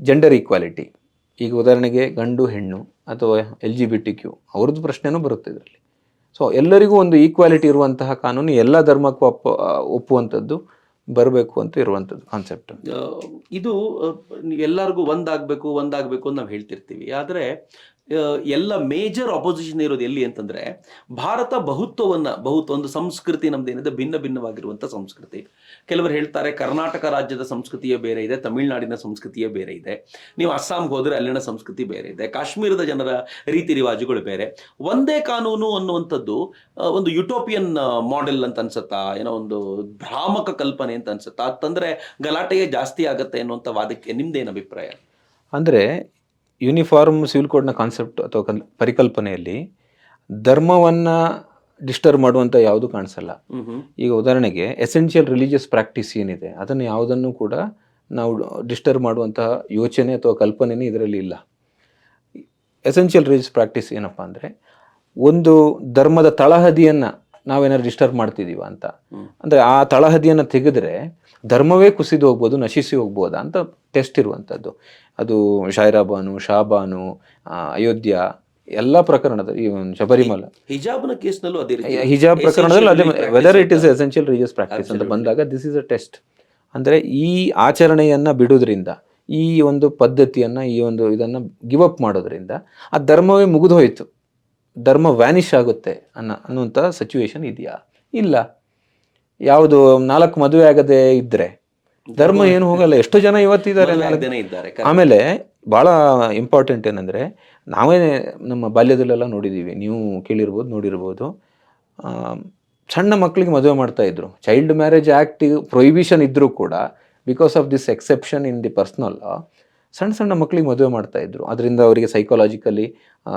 ಜೆಂಡರ್ ಈಕ್ವಾಲಿಟಿ. ಈಗ ಉದಾಹರಣೆಗೆ ಗಂಡು ಹೆಣ್ಣು ಅಥವಾ LGBTQ ಅವ್ರದ್ದು ಪ್ರಶ್ನೆನೂ ಬರುತ್ತೆ ಇದರಲ್ಲಿ. ಸೊ ಎಲ್ಲರಿಗೂ ಒಂದು ಈಕ್ವಾಲಿಟಿ ಇರುವಂತಹ ಕಾನೂನು, ಎಲ್ಲ ಧರ್ಮಕ್ಕೂ ಒಪ್ಪುವಂಥದ್ದು ಬರಬೇಕು ಅಂತ ಇರುವಂಥದ್ದು ಕಾನ್ಸೆಪ್ಟ್. ಇದು ಎಲ್ಲರಿಗೂ ಒಂದಾಗಬೇಕು ಅಂತ ನಾವು ಹೇಳ್ತಿರ್ತೀವಿ. ಆದರೆ ಎಲ್ಲ ಮೇಜರ್ ಅಪೋಸಿಷನ್ ಇರೋದು ಎಲ್ಲಿ ಅಂತಂದ್ರೆ, ಭಾರತ ಒಂದು ಸಂಸ್ಕೃತಿ ನಮ್ದೇನಿದೆ ಭಿನ್ನವಾಗಿರುವಂಥ ಸಂಸ್ಕೃತಿ. ಕೆಲವರು ಹೇಳ್ತಾರೆ ಕರ್ನಾಟಕ ರಾಜ್ಯದ ಸಂಸ್ಕೃತಿಯೇ ಬೇರೆ ಇದೆ, ತಮಿಳುನಾಡಿನ ಸಂಸ್ಕೃತಿಯೇ ಬೇರೆ ಇದೆ, ನೀವು ಅಸ್ಸಾಂಗೆ ಹೋದ್ರೆ ಅಲ್ಲಿನ ಸಂಸ್ಕೃತಿ ಬೇರೆ ಇದೆ, ಕಾಶ್ಮೀರದ ಜನರ ರೀತಿ ರಿವಾಜುಗಳು ಬೇರೆ. ಒಂದೇ ಕಾನೂನು ಅನ್ನುವಂಥದ್ದು ಒಂದು ಯುಟೋಪಿಯನ್ ಮಾಡೆಲ್ ಅಂತ ಅನ್ಸುತ್ತಾ, ಏನೋ ಒಂದು ಭ್ರಾಮಕ ಕಲ್ಪನೆ ಅಂತ ಅನ್ಸುತ್ತಾ? ಅಂತಂದ್ರೆ ಗಲಾಟೆಯೇ ಜಾಸ್ತಿ ಆಗತ್ತೆ ಅನ್ನುವಂಥ ವಾದಕ್ಕೆ ನಿಮ್ದೇನು ಅಭಿಪ್ರಾಯ? ಅಂದರೆ ಯೂನಿಫಾರ್ಮ್ ಸಿವಿಲ್ ಕೋಡ್ನ ಕಾನ್ಸೆಪ್ಟ್ ಅಥವಾ ಪರಿಕಲ್ಪನೆಯಲ್ಲಿ ಧರ್ಮವನ್ನು ಡಿಸ್ಟರ್ಬ್ ಮಾಡುವಂಥ ಯಾವುದು ಕಾಣಿಸಲ್ಲ. ಈಗ ಉದಾಹರಣೆಗೆ ಎಸೆನ್ಷಿಯಲ್ ರಿಲಿಜಿಯಸ್ ಪ್ರಾಕ್ಟೀಸ್ ಏನಿದೆ ಅದನ್ನು ಯಾವುದನ್ನು ಕೂಡ ನಾವು ಡಿಸ್ಟರ್ಬ್ ಮಾಡುವಂತಹ ಯೋಚನೆ ಅಥವಾ ಕಲ್ಪನೆನೇ ಇದರಲ್ಲಿ ಇಲ್ಲ. ಎಸೆನ್ಷಿಯಲ್ ರಿಲಿಜಿಯಸ್ ಪ್ರಾಕ್ಟೀಸ್ ಏನಪ್ಪ ಅಂದರೆ, ಒಂದು ಧರ್ಮದ ತಳಹದಿಯನ್ನು ನಾವೇನಾದ್ರು ಡಿಸ್ಟರ್ಬ್ ಮಾಡ್ತಿದ್ದೀವ ಅಂತ ಅಂದರೆ, ಆ ತಳಹದಿಯನ್ನು ತೆಗೆದ್ರೆ ಧರ್ಮವೇ ಕುಸಿದು ಹೋಗ್ಬೋದು, ನಶಿಸಿ ಹೋಗ್ಬೋದಾ ಅಂತ ಟೆಸ್ಟ್ ಇರುವಂಥದ್ದು. ಅದು ಶಾಯಿರಾ ಬಾನು, ಶಾಬಾನು, ಅಯೋಧ್ಯ ಎಲ್ಲ ಪ್ರಕರಣದ, ಈ ಶಬರಿಮಲ ಹಿಜಾಬ್ನ ಕೇಸ್ನಲ್ಲೂ ಅದೇ ರೀತಿ, ಹಿಜಾಬ್ ಪ್ರಕರಣದಲ್ಲಿ ಅದೇ, whether it is essential religious practice ಅಂತ ಬಂದಾಗ ದಿಸ್ ಇಸ್ ಅ ಟೆಸ್ಟ್. ಅಂದರೆ ಈ ಆಚರಣೆಯನ್ನು ಬಿಡೋದ್ರಿಂದ, ಈ ಒಂದು ಪದ್ಧತಿಯನ್ನು, ಈ ಒಂದು ಇದನ್ನು ಗಿವ್ ಅಪ್ ಮಾಡೋದ್ರಿಂದ ಆ ಧರ್ಮವೇ ಮುಗಿದು ಹೋಯಿತು, ಧರ್ಮ ವ್ಯಾನಿಷ್ ಆಗುತ್ತೆ ಅನ್ನುವಂಥ ಸಿಚುವೇಶನ್ ಇದೆಯಾ? ಇಲ್ಲ. ಯಾವುದು 4 ಮದುವೆ ಆಗದೆ ಇದ್ದರೆ ಧರ್ಮ ಏನು ಹೋಗಲ್ಲ. ಎಷ್ಟೋ ಜನ ಇವತ್ತಿದ್ದಾರೆ. ಆಮೇಲೆ ಭಾಳ ಇಂಪಾರ್ಟೆಂಟ್ ಏನಂದರೆ, ನಾವೇ ನಮ್ಮ ಬಾಲ್ಯದಲ್ಲೆಲ್ಲ ನೋಡಿದ್ದೀವಿ, ನೀವು ನೋಡಿರ್ಬೋದು, ಸಣ್ಣ ಮಕ್ಕಳಿಗೆ ಮದುವೆ ಮಾಡ್ತಾಯಿದ್ರು. ಚೈಲ್ಡ್ ಮ್ಯಾರೇಜ್ ಆ್ಯಕ್ಟ್ ಪ್ರೊಹಿಬಿಷನ್ ಇದ್ದರೂ ಕೂಡ, because of this exception in the personal law, ಸಣ್ಣ ಸಣ್ಣ ಮಕ್ಕಳಿಗೆ ಮದುವೆ ಮಾಡ್ತಾ ಇದ್ರು. ಅದರಿಂದ ಅವರಿಗೆ ಸೈಕಾಲಜಿಕಲಿ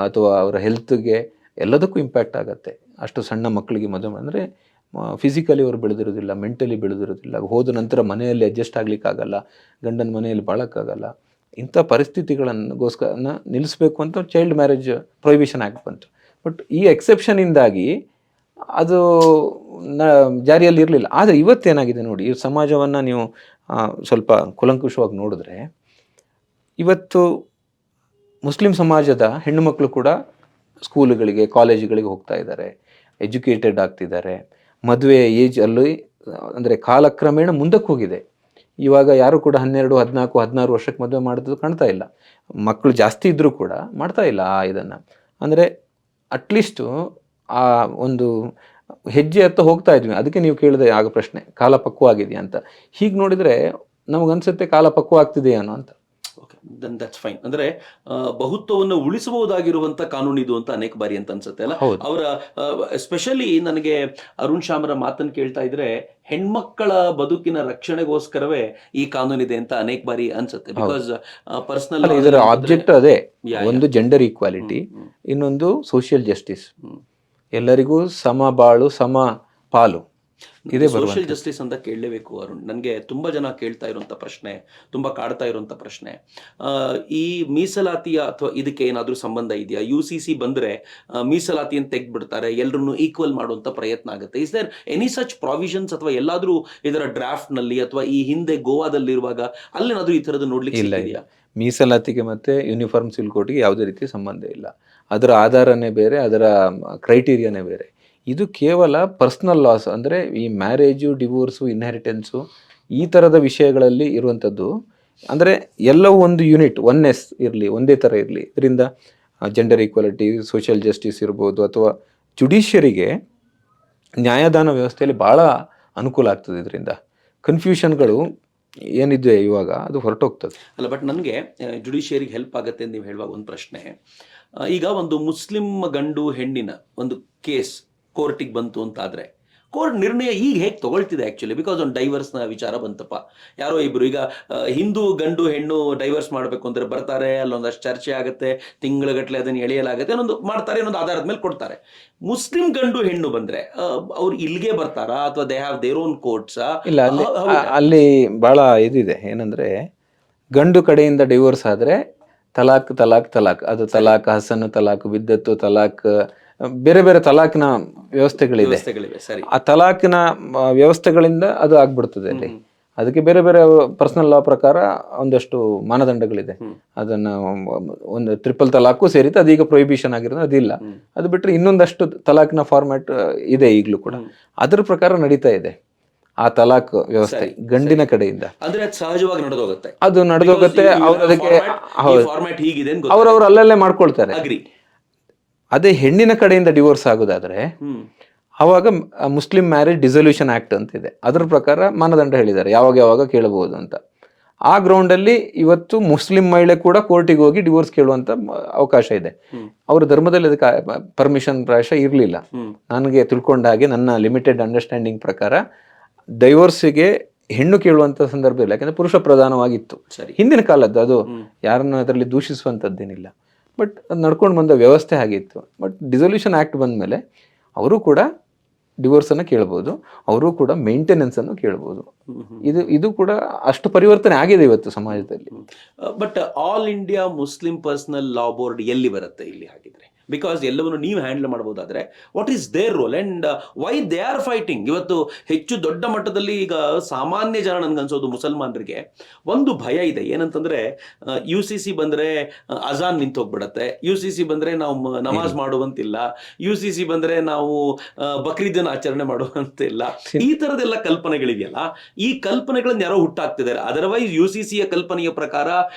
ಅಥವಾ ಅವರ ಹೆಲ್ತ್ಗೆ ಎಲ್ಲದಕ್ಕೂ ಇಂಪ್ಯಾಕ್ಟ್ ಆಗುತ್ತೆ. ಅಷ್ಟು ಸಣ್ಣ ಮಕ್ಕಳಿಗೆ ಮದುವೆ ಅಂದರೆ ಫಿಸಿಕಲಿ ಅವರು ಬೆಳೆದಿರೋದಿಲ್ಲ, ಮೆಂಟಲಿ ಬೆಳೆದಿರೋದಿಲ್ಲ, ಹೋದ ನಂತರ ಮನೆಯಲ್ಲಿ ಅಡ್ಜಸ್ಟ್ ಆಗಲಿಕ್ಕಾಗಲ್ಲ, ಗಂಡನ ಮನೆಯಲ್ಲಿ ಬಾಳೋಕ್ಕಾಗಲ್ಲ. ಇಂಥ ಪರಿಸ್ಥಿತಿಗಳನ್ನಗೋಸ್ಕರ ನಿಲ್ಲಿಸಬೇಕು ಅಂತ ಚೈಲ್ಡ್ ಮ್ಯಾರೇಜ್ ಪ್ರೊಹಿಬಿಷನ್ ಆ್ಯಕ್ಟ್ ಬಂತು. ಬಟ್ ಈ ಎಕ್ಸೆಪ್ಷನಿಂದಾಗಿ ಅದು ಜಾರಿಯಲ್ಲಿ ಇರಲಿಲ್ಲ. ಆದರೆ ಇವತ್ತೇನಾಗಿದೆ ನೋಡಿ, ಈ ಸಮಾಜವನ್ನು ನೀವು ಸ್ವಲ್ಪ ಕೂಲಂಕುಷವಾಗಿ ನೋಡಿದ್ರೆ, ಇವತ್ತು ಮುಸ್ಲಿಂ ಸಮಾಜದ ಹೆಣ್ಣುಮಕ್ಕಳು ಕೂಡ ಸ್ಕೂಲುಗಳಿಗೆ, ಕಾಲೇಜುಗಳಿಗೆ ಹೋಗ್ತಾ ಇದ್ದಾರೆ, ಎಜುಕೇಟೆಡ್ ಆಗ್ತಿದ್ದಾರೆ. ಮದುವೆ ಏಜ್ ಅಲ್ಲಿ ಅಂದರೆ ಕಾಲಕ್ರಮೇಣ ಮುಂದಕ್ಕೆ ಹೋಗಿದೆ. ಇವಾಗ ಯಾರು ಕೂಡ 12, 14, 16 ವರ್ಷಕ್ಕೆ ಮದುವೆ ಮಾಡೋದು ಕಾಣ್ತಾ ಇಲ್ಲ. ಮಕ್ಕಳು ಜಾಸ್ತಿ ಇದ್ದರೂ ಕೂಡ ಮಾಡ್ತಾ ಇಲ್ಲ ಇದನ್ನು. ಅಂದರೆ ಅಟ್ಲೀಸ್ಟು ಆ ಒಂದು ಹೆಜ್ಜೆ ಹತ್ತ ಹೋಗ್ತಾ ಇದ್ವಿ. ಅದಕ್ಕೆ ನೀವು ಕೇಳಿದೆ ಆಗ ಪ್ರಶ್ನೆ, ಕಾಲ ಪಕ್ವ ಆಗಿದೆಯಾ ಅಂತ. ಹೀಗೆ ನೋಡಿದರೆ ನಮಗನ್ಸುತ್ತೆ ಕಾಲ ಪಕ್ವ ಆಗ್ತಿದೆಯೇನೋ ಅಂತ. Okay, then that's fine. ಅಂದ್ರೆ ಬಹುತ್ವವನ್ನು ಉಳಿಸಬಹುದಾಗಿರುವಂತ ಕಾನೂನು ಇದು ಅಂತ ಅನೇಕ ಬಾರಿ ಅಂತ ಅನ್ಸುತ್ತೆ ಅಲ್ಲ. ಅವರ ಎಸ್ಪೆಷಲಿ ನನಗೆ ಅರುಣ್ ಶಾಮರ ಮಾತನ್ನು ಕೇಳ್ತಾ ಇದ್ರೆ ಹೆಣ್ಮಕ್ಕಳ ಬದುಕಿನ ರಕ್ಷಣೆಗೋಸ್ಕರವೇ ಈ ಕಾನೂನಿದೆ ಅಂತ ಅನೇಕ ಬಾರಿ ಅನ್ಸುತ್ತೆ. ಬಿಕಾಸ್ ಪರ್ಸನಲ್ ಇದರ ಆಬ್ಜೆಕ್ಟ್ ಅದೇ, ಒಂದು ಜೆಂಡರ್ ಈಕ್ವಾಲಿಟಿ, ಇನ್ನೊಂದು ಸೋಷಿಯಲ್ ಜಸ್ಟಿಸ್, ಎಲ್ಲರಿಗೂ ಸಮ ಬಾಳು ಸಮ ಪಾಲು. ಸೋಷಿಯಲ್ ಜಸ್ಟಿಸ್ ಅಂತ ಕೇಳಲೇಬೇಕು ಅರುಣ್. ನನಗೆ ತುಂಬಾ ಜನ ಕೇಳ್ತಾ ಇರುವಂತ ಪ್ರಶ್ನೆ, ತುಂಬಾ ಕಾಡ್ತಾ ಇರುವಂತ ಪ್ರಶ್ನೆ, ಈ ಮೀಸಲಾತಿಯ ಅಥವಾ ಇದಕ್ಕೆ ಏನಾದ್ರೂ ಸಂಬಂಧ ಇದೆಯಾ? UCC ಬಂದ್ರೆ ಮೀಸಲಾತಿಯನ್ನು ತೆಗೆದ್ಬಿಡ್ತಾರೆ, ಎಲ್ಲರನ್ನು ಈಕ್ವಲ್ ಮಾಡುವಂತ ಪ್ರಯತ್ನ ಆಗುತ್ತೆ. Is there any such provisions ಅಥವಾ ಎಲ್ಲಾದ್ರೂ ಇದರ ಡ್ರಾಫ್ಟ್ ನಲ್ಲಿ ಅಥವಾ ಈ ಹಿಂದೆ ಗೋವಾದಲ್ಲಿರುವಾಗ ಅಲ್ಲೇನಾದ್ರೂ ಈ ತರದ್ದು ನೋಡ್ಲಿಕ್ಕೆ ಇದೆಯಾ? ಮೀಸಲಾತಿಗೆ ಮತ್ತೆ ಯೂನಿಫಾರ್ಮ್ ಸಿವಿಲ್ ಕೋಡ್ಗೆ ಯಾವುದೇ ರೀತಿ ಸಂಬಂಧ ಇಲ್ಲ. ಅದರ ಆಧಾರನೇ ಬೇರೆ, ಅದರ ಕ್ರೈಟೀರಿಯಾನೇ ಬೇರೆ. ಇದು ಕೇವಲ ಪರ್ಸ್ನಲ್ ಲಾಸ್, ಅಂದರೆ ಈ ಮ್ಯಾರೇಜು, ಡಿವೋರ್ಸು, ಇನ್ಹೆರಿಟೆನ್ಸು ಈ ಥರದ ವಿಷಯಗಳಲ್ಲಿ ಇರುವಂಥದ್ದು. ಅಂದರೆ ಎಲ್ಲವೂ ಒಂದು ಯೂನಿಟ್, ಒನ್ನೆಸ್ ಇರಲಿ, ಒಂದೇ ಥರ ಇರಲಿ. ಇದರಿಂದ ಜೆಂಡರ್ ಈಕ್ವಾಲಿಟಿ, ಸೋಷಿಯಲ್ ಜಸ್ಟಿಸ್ ಇರ್ಬೋದು, ಅಥವಾ ಜುಡಿಷಿಯರಿಗೆ ನ್ಯಾಯದಾನ ವ್ಯವಸ್ಥೆಯಲ್ಲಿ ಭಾಳ ಅನುಕೂಲ ಆಗ್ತದೆ. ಇದರಿಂದ ಕನ್ಫ್ಯೂಷನ್ಗಳು ಏನಿದೆ ಇವಾಗ ಅದು ಹೊರಟೋಗ್ತದೆ ಅಲ್ಲ. ಬಟ್ ನನಗೆ ಜುಡಿಷಿಯರಿಗೆ ಹೆಲ್ಪ್ ಆಗುತ್ತೆ ಅಂತ ನೀವು ಹೇಳುವಾಗ ಒಂದು ಪ್ರಶ್ನೆ, ಈಗ ಒಂದು ಮುಸ್ಲಿಂ ಗಂಡು ಹೆಣ್ಣಿನ ಒಂದು ಕೇಸ್ ಕೋರ್ಟಿಗೆ ಬಂತು ಅಂತಾದರೆ ಕೋರ್ಟ್ ನಿರ್ಣಯ ಈಗ ಹೇಗೆ ತಗೊಳ್ತಿದೆ ಆ್ಯಕ್ಚುಲಿ? ಬಿಕಾಸ್ ಒಂದು ಡೈವರ್ಸ್ನ ವಿಚಾರ ಬಂತಪ್ಪ, ಯಾರೋ ಇಬ್ಬರು, ಈಗ ಹಿಂದೂ ಗಂಡು ಹೆಣ್ಣು ಡೈವರ್ಸ್ ಮಾಡಬೇಕು ಅಂದರೆ ಬರ್ತಾರೆ, ಅಲ್ಲೊಂದಷ್ಟು ಚರ್ಚೆ ಆಗುತ್ತೆ, ತಿಂಗಳಗಟ್ಟಲೆ ಅದನ್ನು ಎಳೆಯಲಾಗುತ್ತೆ, ಇನ್ನೊಂದು ಮಾಡ್ತಾರೆ, ಇನ್ನೊಂದು ಆಧಾರದ ಮೇಲೆ ಕೊಡ್ತಾರೆ. ಮುಸ್ಲಿಂ ಗಂಡು ಹೆಣ್ಣು ಬಂದರೆ ಅವ್ರು ಇಲ್ಲಿಗೆ ಬರ್ತಾರಾ ಅಥವಾ ದೇ ಹ್ಯಾವ್ ದೇರ್ ಓನ್ ಕೋರ್ಟ್ಸಾ? ಇಲ್ಲ, ಅಲ್ಲಿ ಭಾಳ ಇದಿದೆ. ಏನಂದರೆ ಗಂಡು ಕಡೆಯಿಂದ ಡಿವೋರ್ಸ್ ಆದರೆ ತಲಾಕ್ ತಲಾಕ್ ತಲಾಕ್, ಅದು ತಲಾಕ್ ಹಸನ್ ತಲಾಕ್, ಬಿದ್ದತ್ತು ತಲಾಕ್, ಬೇರೆ ಬೇರೆ ತಲಾಕಿನ ವ್ಯವಸ್ಥೆಗಳಿದೆ. ಸರಿ, ಆ ತಲಾಕಿನ ವ್ಯವಸ್ಥೆಗಳಿಂದ ಅದು ಆಗ್ಬಿಡ್ತದೆ ಅಲ್ಲಿ. ಅದಕ್ಕೆ ಬೇರೆ ಬೇರೆ ಪರ್ಸನಲ್ ಲಾ ಪ್ರಕಾರ ಒಂದಷ್ಟು ಮಾನದಂಡಗಳಿದೆ. ಅದನ್ನ ಒಂದು ಟ್ರಿಪಲ್ ತಲಾಕು ಸೇರಿತು, ಅದೀಗ ಪ್ರೊಹಿಬಿಷನ್ ಆಗಿರೋದು ಅದಿಲ್ಲ. ಅದು ಬಿಟ್ಟರೆ ಇನ್ನೊಂದಷ್ಟು ತಲಾಕಿನ ಫಾರ್ಮ್ಯಾಟ್ ಇದೆ ಈಗಲೂ ಕೂಡ. ಅದ್ರ ಪ್ರಕಾರ ನಡೀತಾ ಇದೆ ಆ ತಲಾಕ್ ವ್ಯವಸ್ಥೆ ಗಂಡಿನ ಕಡೆಯಿಂದ. ಅಂದ್ರೆ ಅದು ಸಹಜವಾಗಿ ನಡೆದೋಗುತ್ತೆ, ಅದು ನಡೆದೋಗುತ್ತೆ. ಅವ್ರು ಅದಕ್ಕೆ ಫಾರ್ಮ್ಯಾಟ್ ಹೀಗಿದೆ ಅವ್ರವ್ರು ಅಲ್ಲಲ್ಲೇ ಮಾಡ್ಕೊಳ್ತಾರೆ. ಅದೇ ಹೆಣ್ಣಿನ ಕಡೆಯಿಂದ ಡಿವೋರ್ಸ್ ಆಗೋದಾದ್ರೆ ಆವಾಗ ಮುಸ್ಲಿಂ ಮ್ಯಾರೇಜ್ ಡಿಸೊಲ್ಯೂಷನ್ ಆಕ್ಟ್ ಅಂತಿದೆ. ಅದ್ರ ಪ್ರಕಾರ ಮಾನದಂಡ ಹೇಳಿದ್ದಾರೆ, ಯಾವಾಗ ಯಾವಾಗ ಕೇಳಬಹುದು ಅಂತ. ಆ ಗ್ರೌಂಡಲ್ಲಿ ಇವತ್ತು ಮುಸ್ಲಿಂ ಮಹಿಳೆ ಕೂಡ ಕೋರ್ಟಿಗೆ ಹೋಗಿ ಡಿವೋರ್ಸ್ ಕೇಳುವಂತ ಅವಕಾಶ ಇದೆ. ಅವರ ಧರ್ಮದಲ್ಲಿ ಅದಕ್ಕೆ ಪರ್ಮಿಷನ್ ಪ್ರಾಯಶಃ ಇರಲಿಲ್ಲ. ನನಗೆ ತಿಳ್ಕೊಂಡ ಹಾಗೆ, ನನ್ನ ಲಿಮಿಟೆಡ್ ಅಂಡರ್ಸ್ಟ್ಯಾಂಡಿಂಗ್ ಪ್ರಕಾರ ಡೈವೋರ್ಸಿಗೆ ಹೆಣ್ಣು ಕೇಳುವಂತ ಸಂದರ್ಭ ಇಲ್ಲ, ಯಾಕಂದ್ರೆ ಪುರುಷ ಪ್ರಧಾನವಾಗಿತ್ತು ಹಿಂದಿನ ಕಾಲದ್ದು. ಅದು ಯಾರನ್ನು ಅದರಲ್ಲಿ ದೂಷಿಸುವಂಥದ್ದೇನಿಲ್ಲ. ಬಟ್ ಅದು ನಡ್ಕೊಂಡು ಬಂದ ವ್ಯವಸ್ಥೆ ಆಗಿತ್ತು. ಬಟ್ ಡಿಸೊಲ್ಯೂಷನ್ ಆ್ಯಕ್ಟ್ ಬಂದ ಮೇಲೆ ಅವರು ಕೂಡ ಡಿವೋರ್ಸನ್ನು ಕೇಳ್ಬೋದು, ಅವರು ಕೂಡ ಮೇಂಟೆನೆನ್ಸನ್ನು ಕೇಳ್ಬೋದು. ಇದು ಕೂಡ ಅಷ್ಟು ಪರಿವರ್ತನೆ ಆಗಿದೆ ಇವತ್ತು ಸಮಾಜದಲ್ಲಿ. But all India Muslim personal law board ಎಲ್ಲಿ ಬರುತ್ತೆ ಇಲ್ಲಿ ಹಾಗಿದ್ರೆ? ಬಿಕಾಸ್ ಎಲ್ಲವನ್ನು ನೀವು ಹ್ಯಾಂಡಲ್ ಮಾಡ್ಬೋದಾದ್ರೆ what is their role and why they are fighting? ಇವತ್ತು ಹೆಚ್ಚು ದೊಡ್ಡ ಮಟ್ಟದಲ್ಲಿ ಈಗ ಸಾಮಾನ್ಯ ಜನ ನನ್ಗನ್ಸೋದು ಮುಸಲ್ಮಾನರಿಗೆ ಒಂದು ಭಯ ಇದೆ. ಏನಂತಂದ್ರೆ UCC ಬಂದ್ರೆ ಅಜಾನ್ ನಿಂತು ಹೋಗ್ಬಿಡತ್ತೆ, UCC ಬಂದ್ರೆ ನಾವು ನಮಾಜ್ ಮಾಡುವಂತಿಲ್ಲ, UCC ಬಂದ್ರೆ ನಾವು ಬಕ್ರೀದನ್ನ ಆಚರಣೆ ಮಾಡುವಂತಿಲ್ಲ, ಈ ತರದೆಲ್ಲ ಕಲ್ಪನೆಗಳಿದೆಯಲ್ಲ, ಈ ಕಲ್ಪನೆಗಳನ್ನ ಯಾರೋ ಹುಟ್ಟಾಕ್ತಿದ್ದಾರೆ. ಅದರ್ವೈಸ್ UCCಯ ಕಲ್ಪನೆಯ ಪ್ರಕಾರ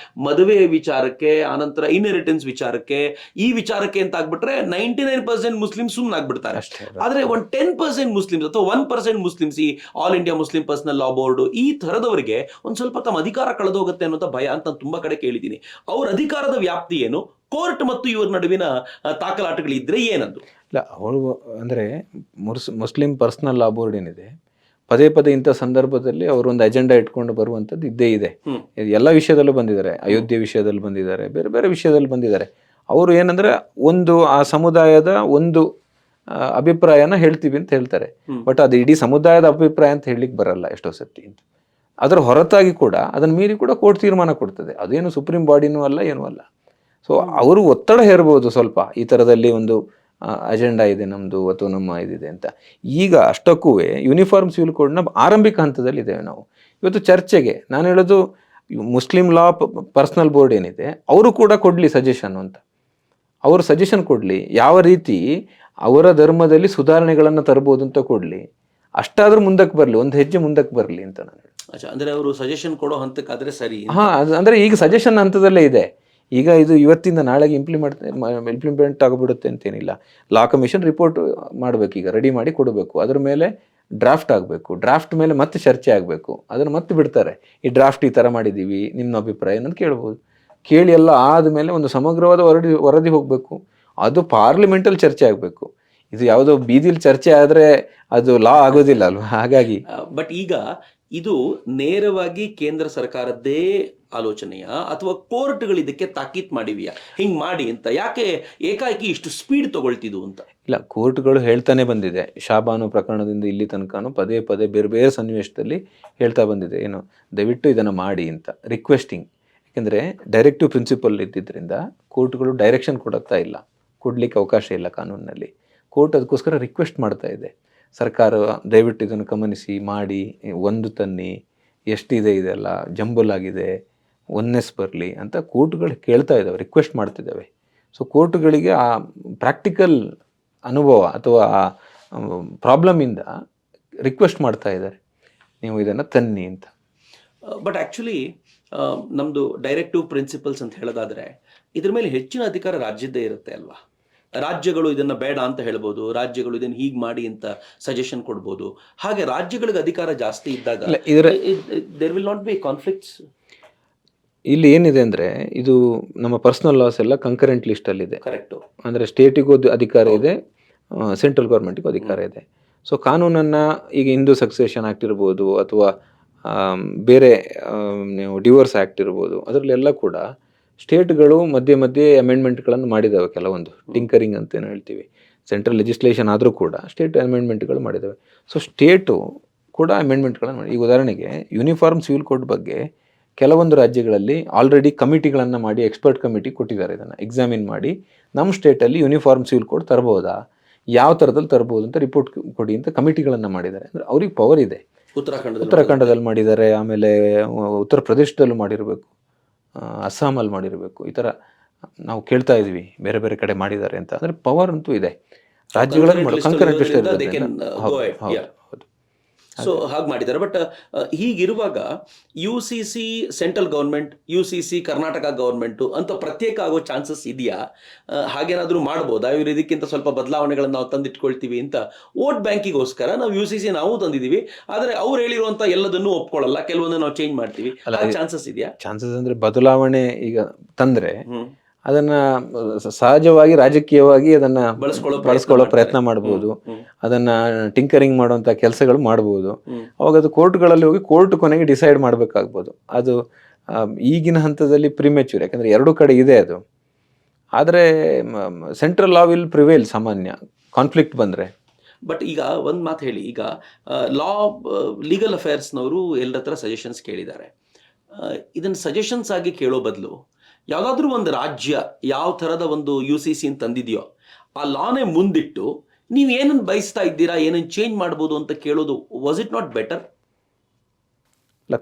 ಮದುವೆ ವಿಚಾರಕ್ಕೆ, ಆನಂತರ ಇನ್ಹೆರಿಟೆನ್ಸ್ ವಿಚಾರಕ್ಕೆ, ಈ ವಿಚಾರಕ್ಕೆ ಅಂತ ಆಗ್ಬಿಟ್ರೆ 99% ಮುಸ್ಲಿಂ ಸುಮ್ಮನಾಗ್ಬಿಡ್ತಾರೆ. ಆದ್ರೆ 10% ಮುಸ್ಲಿಮ್ಸ್ ಅಥವಾ 1% ಮುಸ್ಲಿಮ್ಸ್ ಈ all India Muslim personal law board ಈ ತರದವರಿಗೆ ಒಂದ್ ಸ್ವಲ್ಪ ತಮ್ಮ ಅಧಿಕಾರ ಕಳೆದೋಗುತ್ತೆ ಅನ್ನೋ ಭಯ ಅಂತ ತುಂಬಾ ಕಡೆ ಕೇಳಿದ್ದೀನಿ. ಅವ್ರ ಅಧಿಕಾರದ ವ್ಯಾಪ್ತಿ ಏನು? ಕೋರ್ಟ್ ಮತ್ತು ಇವರ ನಡುವಿನ ತಾಕಲಾಟಗಳಿದ್ರೆ ಏನದು? ಇಲ್ಲ, ಅವಳು ಅಂದರೆ ಮುಸ್ಲಿಂ ಪರ್ಸನಲ್ ಲಾ ಬೋರ್ಡ್ ಏನಿದೆ, ಪದೇ ಪದೇ ಇಂಥ ಸಂದರ್ಭದಲ್ಲಿ ಅವರು ಒಂದು ಅಜೆಂಡಾ ಇಟ್ಕೊಂಡು ಬರುವಂಥದ್ದು ಇದ್ದೇ ಇದೆ. ಎಲ್ಲ ವಿಷಯದಲ್ಲೂ ಬಂದಿದ್ದಾರೆ, ಅಯೋಧ್ಯೆ ವಿಷಯದಲ್ಲಿ ಬಂದಿದ್ದಾರೆ, ಬೇರೆ ಬೇರೆ ವಿಷಯದಲ್ಲಿ ಬಂದಿದ್ದಾರೆ. ಅವರು ಏನಂದ್ರೆ ಒಂದು ಆ ಸಮುದಾಯದ ಒಂದು ಅಭಿಪ್ರಾಯನ ಹೇಳ್ತೀವಿ ಅಂತ ಹೇಳ್ತಾರೆ. ಬಟ್ ಅದು ಇಡೀ ಸಮುದಾಯದ ಅಭಿಪ್ರಾಯ ಅಂತ ಹೇಳಲಿಕ್ಕೆ ಬರಲ್ಲ ಎಷ್ಟೋ ಸತಿ ಅಂತ. ಅದರ ಹೊರತಾಗಿ ಕೂಡ ಅದನ್ನ ಮೀರಿ ಕೂಡ ಕೋರ್ಟ್ ತೀರ್ಮಾನ ಕೊಡ್ತದೆ. ಅದೇನು ಸುಪ್ರೀಂ ಬಾಡಿನೂ ಅಲ್ಲ, ಏನೂ ಅಲ್ಲ. ಸೊ ಅವರು ಒತ್ತಡ ಹೇರ್ಬೋದು ಸ್ವಲ್ಪ, ಈ ಥರದಲ್ಲಿ ಒಂದು ಅಜೆಂಡಾ ಇದೆ ನಮ್ಮದು ಅಥವಾ ನಮ್ಮ ಇದಿದೆ ಅಂತ. ಈಗ ಅಷ್ಟಕ್ಕೂ ಯೂನಿಫಾರ್ಮ್ ಸಿವಿಲ್ ಕೋಡ್ನ ಆರಂಭಿಕ ಹಂತದಲ್ಲಿ ಇದ್ದೇವೆ ನಾವು. ಇವತ್ತು ಚರ್ಚೆಗೆ ನಾನು ಹೇಳೋದು, ಮುಸ್ಲಿಂ ಲಾ ಪರ್ಸನಲ್ ಬೋರ್ಡ್ ಏನಿದೆ ಅವರು ಕೂಡ ಕೊಡಲಿ ಸಜೆಷನ್ ಅಂತ. ಅವರು ಸಜೆಷನ್ ಕೊಡಲಿ, ಯಾವ ರೀತಿ ಅವರ ಧರ್ಮದಲ್ಲಿ ಸುಧಾರಣೆಗಳನ್ನು ತರ್ಬೋದು ಅಂತ ಕೊಡಲಿ. ಅಷ್ಟಾದ್ರೂ ಮುಂದಕ್ಕೆ ಬರಲಿ, ಒಂದು ಹೆಜ್ಜೆ ಮುಂದಕ್ಕೆ ಬರಲಿ ಅಂತ ನಾನು ಹೇಳಿ. ಅಂದ್ರೆ ಅವರು ಸಜೆಷನ್ ಕೊಡೋ ಹಂತಕ್ಕಾದ್ರೆ ಸರಿ. ಅಂದ್ರೆ ಈಗ ಸಜೆಷನ್ ಹಂತದಲ್ಲೇ ಇದೆ. ಈಗ ಇದು ಇವತ್ತಿಂದ ನಾಳೆಗೆ ಇಂಪ್ಲಿಮೆಂಟ್ ಆಗಿಬಿಡುತ್ತೆ ಅಂತೇನಿಲ್ಲ. ಲಾ ಕಮಿಷನ್ ರಿಪೋರ್ಟ್ ಮಾಡಬೇಕು, ಈಗ ರೆಡಿ ಮಾಡಿ ಕೊಡಬೇಕು. ಅದ್ರ ಮೇಲೆ ಡ್ರಾಫ್ಟ್ ಆಗಬೇಕು, ಡ್ರಾಫ್ಟ್ ಮೇಲೆ ಮತ್ತೆ ಚರ್ಚೆ ಆಗಬೇಕು. ಅದನ್ನು ಮತ್ತೆ ಬಿಡ್ತಾರೆ, ಈ ಡ್ರಾಫ್ಟ್ ಈ ಥರ ಮಾಡಿದ್ದೀವಿ, ನಿಮ್ಮ ಅಭಿಪ್ರಾಯ ಅಂತ ಕೇಳ್ಬೋದು. ಕೇಳಿ ಎಲ್ಲ ಆದಮೇಲೆ ಒಂದು ಸಮಗ್ರವಾದ ವರದಿ ಹೋಗಬೇಕು. ಅದು ಪಾರ್ಲಿಮೆಂಟಲ್ಲಿ ಚರ್ಚೆ ಆಗಬೇಕು. ಇದು ಯಾವುದೋ ಬೀದಿಲಿ ಚರ್ಚೆ ಆದರೆ ಅದು ಲಾ ಆಗೋದಿಲ್ಲ ಅಲ್ವಾ? ಹಾಗಾಗಿ ಬಟ್ ಈಗ ಇದು ನೇರವಾಗಿ ಕೇಂದ್ರ ಸರ್ಕಾರದ್ದೇ ಆಲೋಚನೆಯ ಅಥವಾ ಕೋರ್ಟ್ಗಳು ಇದಕ್ಕೆ ತಾಕೀತ್ ಮಾಡಿವಿಯಾ ಹಿಂಗ್ ಮಾಡಿ ಅಂತ? ಯಾಕೆ ಏಕಾಏಕಿ ಇಷ್ಟು ಸ್ಪೀಡ್ ತಗೊಳ್ತಿದ್ವು ಅಂತ? ಇಲ್ಲ, ಕೋರ್ಟ್ಗಳು ಹೇಳ್ತಾನೆ ಬಂದಿದೆ. ಶಾಬಾನು ಪ್ರಕರಣದಿಂದ ಇಲ್ಲಿ ತನಕನೂ ಪದೇ ಪದೇ ಬೇರೆ ಬೇರೆ ಸನ್ನಿವೇಶದಲ್ಲಿ ಹೇಳ್ತಾ ಬಂದಿದೆ, ಏನು ದಯವಿಟ್ಟು ಇದನ್ನು ಮಾಡಿ ಅಂತ, ರಿಕ್ವೆಸ್ಟಿಂಗ್. ಯಾಕೆಂದರೆ ಡೈರೆಕ್ಟಿವ್ ಪ್ರಿನ್ಸಿಪಲ್ ಇದ್ದಿದ್ದರಿಂದ ಕೋರ್ಟ್ಗಳು ಡೈರೆಕ್ಷನ್ ಕೊಡಲಿಕ್ಕೆ ಅವಕಾಶ ಇಲ್ಲ ಕಾನೂನಿನಲ್ಲಿ. ಕೋರ್ಟ್ ಅದಕ್ಕೋಸ್ಕರ ರಿಕ್ವೆಸ್ಟ್ ಮಾಡ್ತಾ ಇದೆ, ಸರ್ಕಾರ ದಯವಿಟ್ಟು ಇದನ್ನು ಗಮನಿಸಿ ಮಾಡಿ, ಒಂದು ತನ್ನಿ, ಎಷ್ಟಿದೆ ಇದೆಲ್ಲ ಜಂಬಲ್ ಆಗಿದೆ, ಒನ್ನೆಸ್ ಬರಲಿ ಅಂತ ಕೋರ್ಟ್ಗಳು ಕೇಳ್ತಾ ಇದ್ದಾವೆ, ರಿಕ್ವೆಸ್ಟ್ ಮಾಡ್ತಿದ್ದಾವೆ. ಸೊ ಕೋರ್ಟ್ಗಳಿಗೆ ಆ ಪ್ರಾಕ್ಟಿಕಲ್ ಅನುಭವ ಅಥವಾ ಆ ಪ್ರಾಬ್ಲಮಿಂದ ರಿಕ್ವೆಸ್ಟ್ ಮಾಡ್ತಾ ಇದ್ದಾರೆ, ನೀವು ಇದನ್ನು ತನ್ನಿ ಅಂತ. ಬಟ್ ಆ್ಯಕ್ಚುಲಿ ನಮ್ಮದು ಡೈರೆಕ್ಟಿವ್ ಪ್ರಿನ್ಸಿಪಲ್ಸ್ ಅಂತ ಹೇಳೋದಾದರೆ ಇದ್ರ ಮೇಲೆ ಹೆಚ್ಚಿನ ಅಧಿಕಾರ ರಾಜ್ಯದ್ದೇ ಇರುತ್ತೆ ಅಲ್ವಾ? ರಾಜ್ಯಗಳು ಇದನ್ನು ಬೇಡ ಅಂತ ಹೇಳ್ಬೋದು, ರಾಜ್ಯಗಳು ಇದನ್ನು ಹೀಗೆ ಮಾಡಿ ಅಂತ ಸಜೆಷನ್ ಕೊಡ್ಬೋದು. ಹಾಗೆ ರಾಜ್ಯಗಳಿಗೆ ಅಧಿಕಾರ ಜಾಸ್ತಿ ಇದ್ದಾಗ there will not be conflicts. ಇಲ್ಲಿ ಏನಿದೆ ಅಂದರೆ, ಇದು ನಮ್ಮ ಪರ್ಸನಲ್ ಲಾಸ್ ಎಲ್ಲ ಕಂಕರೆಂಟ್ ಲಿಸ್ಟಲ್ಲಿದೆ. ಕರೆಕ್ಟು. ಅಂದರೆ ಸ್ಟೇಟಿಗೂ ಅಧಿಕಾರ ಇದೆ, ಸೆಂಟ್ರಲ್ ಗೌರ್ಮೆಂಟಿಗೂ ಅಧಿಕಾರ ಇದೆ. ಸೊ ಕಾನೂನನ್ನು ಈಗ ಹಿಂದೂ ಸಕ್ಸೆಷನ್ ಆ್ಯಕ್ಟ್ ಇರ್ಬೋದು ಅಥವಾ ಬೇರೆ ನೀವು ಡಿವೋರ್ಸ್ ಆ್ಯಕ್ಟ್ ಇರ್ಬೋದು, ಅದರಲ್ಲೆಲ್ಲ ಕೂಡ ಸ್ಟೇಟ್ಗಳು ಮಧ್ಯೆ ಮಧ್ಯೆ ಅಮೆಂಡ್ಮೆಂಟ್ಗಳನ್ನು ಮಾಡಿದ್ದಾವೆ. ಕೆಲವೊಂದು ಟಿಂಕರಿಂಗ್ ಅಂತ ಏನು ಹೇಳ್ತೀವಿ, ಸೆಂಟ್ರಲ್ ಲೆಜಿಸ್ಲೇಷನ್ ಆದರೂ ಕೂಡ ಸ್ಟೇಟ್ ಅಮೆಂಡ್ಮೆಂಟ್ಗಳು ಮಾಡಿದ್ದಾವೆ. ಸೊ ಸ್ಟೇಟು ಕೂಡ ಅಮೆಂಡ್ಮೆಂಟ್ಗಳನ್ನು ಮಾಡಿ. ಈಗ ಉದಾಹರಣೆಗೆ ಯೂನಿಫಾರ್ಮ್ ಸಿವಿಲ್ ಕೋಡ್ ಬಗ್ಗೆ ಕೆಲವೊಂದು ರಾಜ್ಯಗಳಲ್ಲಿ ಆಲ್ರೆಡಿ ಕಮಿಟಿಗಳನ್ನು ಮಾಡಿ, ಎಕ್ಸ್ಪರ್ಟ್ ಕಮಿಟಿ ಕೊಟ್ಟಿದ್ದಾರೆ, ಇದನ್ನು ಎಕ್ಸಾಮಿನ್ ಮಾಡಿ ನಮ್ಮ ಸ್ಟೇಟಲ್ಲಿ ಯೂನಿಫಾರ್ಮ್ ಸಿವಿಲ್ ಕೋಡ್ ತರ್ಬೋದಾ, ಯಾವ ಥರದಲ್ಲಿ ತರ್ಬೋದು ಅಂತ ರಿಪೋರ್ಟ್ ಕೊಡಿ ಅಂತ ಕಮಿಟಿಗಳನ್ನು ಮಾಡಿದ್ದಾರೆ. ಅಂದರೆ ಅವ್ರಿಗೆ ಪವರ್ ಇದೆ. ಉತ್ತರಾಖಂಡದಲ್ಲಿ ಮಾಡಿದ್ದಾರೆ, ಆಮೇಲೆ ಉತ್ತರ ಪ್ರದೇಶದಲ್ಲೂ ಮಾಡಿರಬೇಕು, ಅಸ್ಸಾಮಲ್ಲಿ ಮಾಡಿರಬೇಕು. ಈ ಥರ ನಾವು ಕೇಳ್ತಾ ಇದ್ವಿ, ಬೇರೆ ಬೇರೆ ಕಡೆ ಮಾಡಿದ್ದಾರೆ ಅಂತ. ಅಂದರೆ ಪವರ್ ಅಂತೂ ಇದೆ ರಾಜ್ಯಗಳಲ್ಲಿ ಮಾಡೋ ಕಂಕರೆಂಟ್ ಲಿಸ್ಟ್ ಇರೋದ್ರಿಂದ. ಸೊ ಹಾಗೆ ಮಾಡಿದ್ದಾರೆ. ಬಟ್ ಹೀಗಿರುವಾಗ UCC central government, UCC Karnataka government ಅಂತ ಪ್ರತ್ಯೇಕ ಆಗೋ ಚಾನ್ಸಸ್ ಇದೆಯಾ? ಹಾಗೇನಾದರೂ ಮಾಡ್ಬೋದಾ? ಇವರು ಇದಕ್ಕಿಂತ ಸ್ವಲ್ಪ ಬದಲಾವಣೆಗಳನ್ನು ನಾವು ತಂದಿಟ್ಕೊಳ್ತೀವಿ ಅಂತ ವೋಟ್ ಬ್ಯಾಂಕಿಗೋಸ್ಕರ ನಾವು UCC ನಾವು ತಂದಿದ್ದೀವಿ, ಆದರೆ ಅವ್ರು ಹೇಳಿರುವಂಥ ಎಲ್ಲದನ್ನೂ ಒಪ್ಕೊಳ್ಳಲ್ಲ, ಕೆಲವೊಂದು ನಾವು ಚೇಂಜ್ ಮಾಡ್ತೀವಿ. ಚಾನ್ಸಸ್ ಇದೆಯಾ? ಚಾನ್ಸಸ್ ಅಂದರೆ ಬದಲಾವಣೆ ಈಗ ತಂದರೆ ಅದನ್ನ ಸಹಜವಾಗಿ ರಾಜಕೀಯವಾಗಿ ಅದನ್ನ ಬಳಸ್ಕೊಳ್ಳೋ ಪ್ರಯತ್ನ ಮಾಡ್ಬೋದು, ಅದನ್ನ ಟಿಂಕರಿಂಗ್ ಮಾಡುವಂತ ಕೆಲಸಗಳು ಮಾಡ್ಬೋದು. ಅವಾಗ ಅದು ಕೋರ್ಟ್ಗಳಲ್ಲಿ ಹೋಗಿ ಕೋರ್ಟ್ ಕೊನೆಗೆ ಡಿಸೈಡ್ ಮಾಡ್ಬೇಕಾಗ್ಬೋದು. ಅದು ಈಗಿನ ಹಂತದಲ್ಲಿ ಪ್ರಿಮೆಚ್ಯೂರ್, ಯಾಕಂದ್ರೆ ಎರಡು ಕಡೆ ಇದೆ ಅದು. ಆದರೆ ಸೆಂಟ್ರಲ್ ಲಾ ವಿಲ್ ಪ್ರಿವೇಲ್ ಸಾಮಾನ್ಯ ಕಾನ್ಫ್ಲಿಕ್ಟ್ ಬಂದ್ರೆ. ಬಟ್ ಈಗ ಒಂದು ಮಾತು ಹೇಳಿ, ಈಗ ಲೀಗಲ್ ಅಫೇರ್ಸ್ನವರು ಎಲ್ಲರ ಹತ್ರ ಸಜೆಷನ್ಸ್ ಕೇಳಿದ್ದಾರೆ. ಇದನ್ನು ಸಜೆಷನ್ಸ್ ಆಗಿ ಕೇಳೋ ಬದಲು ಯಾವುದಾದ್ರೂ ಒಂದು ರಾಜ್ಯ ಯಾವ ಥರದ ಒಂದು UCC ತಂದಿದೆಯೋ ಆ ಲಾನೇ ಮುಂದಿಟ್ಟು ನೀವು ಏನನ್ನು ಬಯಸ್ತಾ ಇದ್ದೀರಾ, ಏನನ್ನು ಚೇಂಜ್ ಮಾಡ್ಬೋದು ಅಂತ ಕೇಳೋದು, ವಾಸ್ ಇಟ್ ನಾಟ್ ಬೆಟರ್? ಅಲ್ಲ,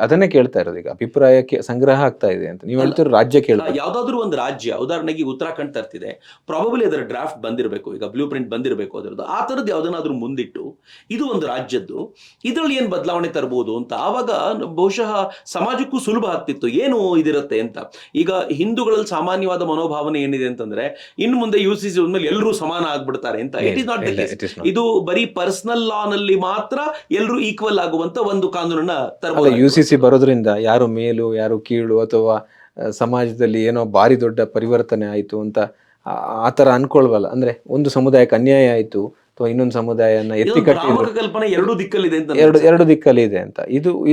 ಅದನ್ನೇ ಕೇಳ್ತಾ ಇರೋದು. ಈಗ ಅಭಿಪ್ರಾಯಕ್ಕೆ ಸಂಗ್ರಹ ಆಗ್ತಾ ಇದೆ ಅಂತ ನೀವು ಹೇಳ್ತೀರ. ರಾಜ್ಯ ಯಾವ್ದಾದ್ರು ಒಂದು ರಾಜ್ಯ, ಉದಾಹರಣೆಗೆ ಉತ್ತರಾಖಂಡ್ ತರ್ತಿದೆ, ಪ್ರಾಬಬಲಿ ಅದರ ಡ್ರಾಫ್ಟ್ ಬಂದಿರಬೇಕು, ಈಗ ಬ್ಲೂ ಪ್ರಿಂಟ್ ಬಂದಿರಬೇಕು ಅದರದ್ದು. ಆ ಥರದ್ದು ಯಾವುದನ್ನಾದ್ರೂ ಮುಂದಿಟ್ಟು ಇದು ಒಂದು ರಾಜ್ಯದ್ದು, ಇದರಲ್ಲಿ ಏನು ಬದಲಾವಣೆ ತರಬಹುದು ಅಂತ, ಆವಾಗ ಬಹುಶಃ ಸಮಾಜಕ್ಕೂ ಸುಲಭ ಆಗ್ತಿತ್ತು ಏನು ಇದಿರುತ್ತೆ ಅಂತ. ಈಗ ಹಿಂದೂಗಳಲ್ಲಿ ಸಾಮಾನ್ಯವಾದ ಮನೋಭಾವನೆ ಏನಿದೆ ಅಂತಂದ್ರೆ, ಇನ್ನು ಮುಂದೆ UCC ಮೇಲೆ ಎಲ್ಲರೂ ಸಮಾನ ಆಗ್ಬಿಡ್ತಾರೆ ಅಂತ. It is not the case. ಇದು ಬರೀ ಪರ್ಸನಲ್ ಲಾ ನಲ್ಲಿ ಮಾತ್ರ ಎಲ್ಲರೂ ಈಕ್ವಲ್ ಆಗುವಂತ ಒಂದು ಕಾನೂನನ್ನ UCC ಬರೋದ್ರಿಂದ ಯಾರು ಮೇಲು ಯಾರು ಕೀಳು ಅಥವಾ ಸಮಾಜದಲ್ಲಿ ಏನೋ ಭಾರಿ ದೊಡ್ಡ ಪರಿವರ್ತನೆ ಆಯಿತು ಅಂತ ಆ ಥರ ಅನ್ಕೊಳ್ವಲ್ಲ. ಅಂದರೆ ಒಂದು ಸಮುದಾಯಕ್ಕೆ ಅನ್ಯಾಯ ಆಯಿತು, ಅಥವಾ ಇನ್ನೊಂದು ಸಮುದಾಯನ ಎತ್ತಿ ಇದೊಂದು ಕಟ್ಟಿದ್ರು. ಭ್ರಾಮಕ ಕಲ್ಪನೆ ಎರಡೂ ದಿಕ್ಕಲ್ಲಿದೆ ಅಂತ ಎರಡು ದಿಕ್ಕಲ್ಲಿ ಇದೆ ಅಂತ.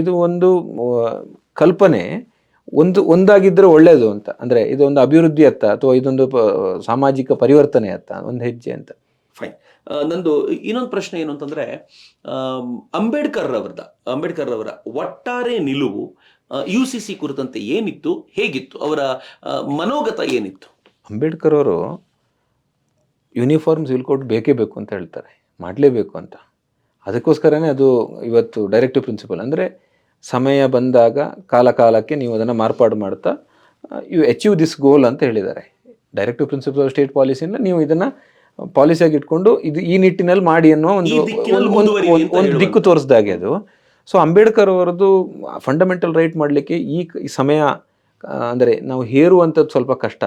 ಇದು ಒಂದು ಕಲ್ಪನೆ ಒಂದಾಗಿದ್ರೆ ಒಳ್ಳೇದು ಅಂತ. ಅಂದ್ರೆ ಇದೊಂದು ಅಭಿವೃದ್ಧಿ ಅತ್ತ ಅಥವಾ ಇದೊಂದು ಸಾಮಾಜಿಕ ಪರಿವರ್ತನೆ ಅತ್ತ ಒಂದು ಹೆಜ್ಜೆ ಅಂತ. ಫೈನ್. ನಂದು ಇನ್ನೊಂದು ಪ್ರಶ್ನೆ ಏನು ಅಂತಂದ್ರೆ, ಅಂಬೇಡ್ಕರ್ ಅವರ ಒಟ್ಟಾರೆ ನಿಲುವು UCC ಕುರಿತಂತೆ ಏನಿತ್ತು, ಹೇಗಿತ್ತು, ಅವರ ಮನೋಗತ ಏನಿತ್ತು? ಅಂಬೇಡ್ಕರ್ ಅವರು ಯೂನಿಫಾರ್ಮ್ ಸಿವಿಲ್ ಕೋಡ್ ಬೇಕೇ ಬೇಕು ಅಂತ ಹೇಳ್ತಾರೆ, ಮಾಡಲೇಬೇಕು ಅಂತ. ಅದಕ್ಕೋಸ್ಕರನೇ ಅದು ಇವತ್ತು ಡೈರೆಕ್ಟಿವ್ ಪ್ರಿನ್ಸಿಪಲ್. ಅಂದರೆ ಸಮಯ ಬಂದಾಗ ಕಾಲಕ್ಕೆ ನೀವು ಅದನ್ನು ಮಾರ್ಪಾಡು ಮಾಡ್ತಾ ಯು ಅಚೀವ್ ದಿಸ್ ಗೋಲ್ ಅಂತ ಹೇಳಿದ್ದಾರೆ. ಡೈರೆಕ್ಟಿವ್ ಪ್ರಿನ್ಸಿಪಲ್ ಸ್ಟೇಟ್ ಪಾಲಿಸಿಯಿಂದ ನೀವು ಇದನ್ನು ಪಾಲಿಸಿಯಾಗಿ ಇಟ್ಕೊಂಡು ಇದು ಈ ನಿಟ್ಟಿನಲ್ಲಿ ಮಾಡಿ ಅನ್ನೋ ಒಂದು ದಿಕ್ಕು ತೋರಿಸ್ದಾಗೆ ಅದು. ಸೊ ಅಂಬೇಡ್ಕರ್ ಅವರದ್ದು ಫಂಡಮೆಂಟಲ್ ರೈಟ್ ಮಾಡಲಿಕ್ಕೆ ಈ ಸಮಯ ಅಂದರೆ ನಾವು ಹೇರುವಂಥದ್ದು ಸ್ವಲ್ಪ ಕಷ್ಟ,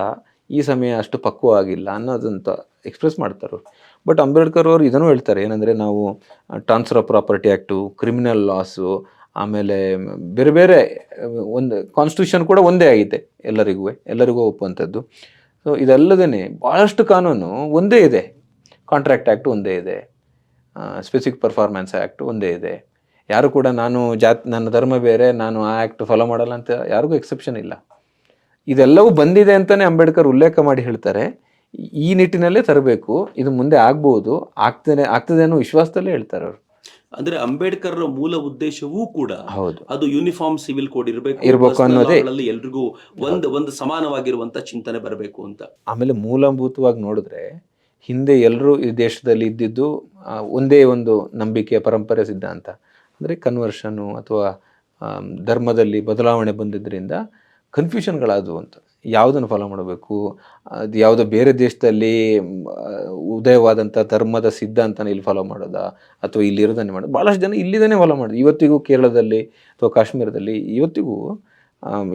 ಈ ಸಮಯ ಅಷ್ಟು ಪಕ್ವ ಆಗಿಲ್ಲ ಅನ್ನೋದಂತ ಎಕ್ಸ್ಪ್ರೆಸ್ ಮಾಡ್ತಾರೆ. ಬಟ್ ಅಂಬೇಡ್ಕರ್ ಅವರು ಇದನ್ನು ಹೇಳ್ತಾರೆ, ಏನಂದರೆ ನಾವು transfer of property act, criminal loss, ಆಮೇಲೆ ಬೇರೆ ಬೇರೆ ಒಂದು ಕಾನ್ಸ್ಟಿಟ್ಯೂಷನ್ ಕೂಡ ಒಂದೇ ಆಗಿದೆ ಎಲ್ಲರಿಗೂ ಒಪ್ಪುವಂಥದ್ದು. ಸೊ ಇದಲ್ಲದೇ ಭಾಳಷ್ಟು ಕಾನೂನು ಒಂದೇ ಇದೆ. ಕಾಂಟ್ರಾಕ್ಟ್ ಆ್ಯಕ್ಟ್ ಒಂದೇ ಇದೆ, ಸ್ಪೆಸಿಫಿಕ್ ಪರ್ಫಾರ್ಮೆನ್ಸ್ ಆ್ಯಕ್ಟ್ ಒಂದೇ ಇದೆ. ಯಾರು ಕೂಡ ನನ್ನ ಧರ್ಮ ಬೇರೆ, ನಾನು ಆ ಆ್ಯಕ್ಟ್ ಫಾಲೋ ಮಾಡಲ್ಲ ಅಂತ ಯಾರಿಗೂ ಎಕ್ಸೆಪ್ಷನ್ ಇಲ್ಲ. ಇದೆಲ್ಲವೂ ಬಂದಿದೆ ಅಂತಲೇ ಅಂಬೇಡ್ಕರ್ ಉಲ್ಲೇಖ ಮಾಡಿ ಹೇಳ್ತಾರೆ. ಈ ನಿಟ್ಟಿನಲ್ಲೇ ತರಬೇಕು, ಇದು ಮುಂದೆ ಆಗ್ಬೋದು, ಆಗ್ತದೆ ಅನ್ನೋ ವಿಶ್ವಾಸದಲ್ಲೇ ಹೇಳ್ತಾರೆ ಅವರು. ಅಂದ್ರೆ ಅಂಬೇಡ್ಕರ್ ಮೂಲ ಉದ್ದೇಶವೂ ಕೂಡ ಹೌದು, ಅದು ಯೂನಿಫಾರ್ಮ್ ಸಿವಿಲ್ ಕೋಡ್ ಇರಬೇಕು ಅನ್ನೋದೇ, ಎಲ್ರಿಗೂ ಒಂದು ಸಮಾನವಾಗಿರುವಂತ ಚಿಂತನೆ ಬರಬೇಕು ಅಂತ. ಆಮೇಲೆ ಮೂಲಭೂತವಾಗಿ ನೋಡಿದ್ರೆ ಹಿಂದೆ ಎಲ್ಲರೂ ಈ ದೇಶದಲ್ಲಿ ಇದ್ದಿದ್ದು ಒಂದೇ ಒಂದು ನಂಬಿಕೆ, ಪರಂಪರೆ, ಸಿದ್ಧಾಂತ. ಅಂದರೆ ಕನ್ವರ್ಷನ್ನು ಅಥವಾ ಧರ್ಮದಲ್ಲಿ ಬದಲಾವಣೆ ಬಂದಿದ್ದರಿಂದ ಕನ್ಫ್ಯೂಷನ್ಗಳಾದವು ಅಂತ. ಯಾವುದನ್ನು ಫಾಲೋ ಮಾಡಬೇಕು, ಅದು ಯಾವುದೋ ಬೇರೆ ದೇಶದಲ್ಲಿ ಉದಯವಾದಂಥ ಧರ್ಮದ ಸಿದ್ಧಾಂತನ ಇಲ್ಲಿ ಫಾಲೋ ಮಾಡೋದಾ ಅಥವಾ ಇಲ್ಲಿ ಇರೋದನ್ನೇ ಮಾಡೋದು. ಭಾಳಷ್ಟು ಜನ ಇಲ್ಲಿದನ್ನೇ ಫಾಲೋ ಮಾಡೋದು. ಇವತ್ತಿಗೂ ಕೇರಳದಲ್ಲಿ ಅಥವಾ ಕಾಶ್ಮೀರದಲ್ಲಿ ಇವತ್ತಿಗೂ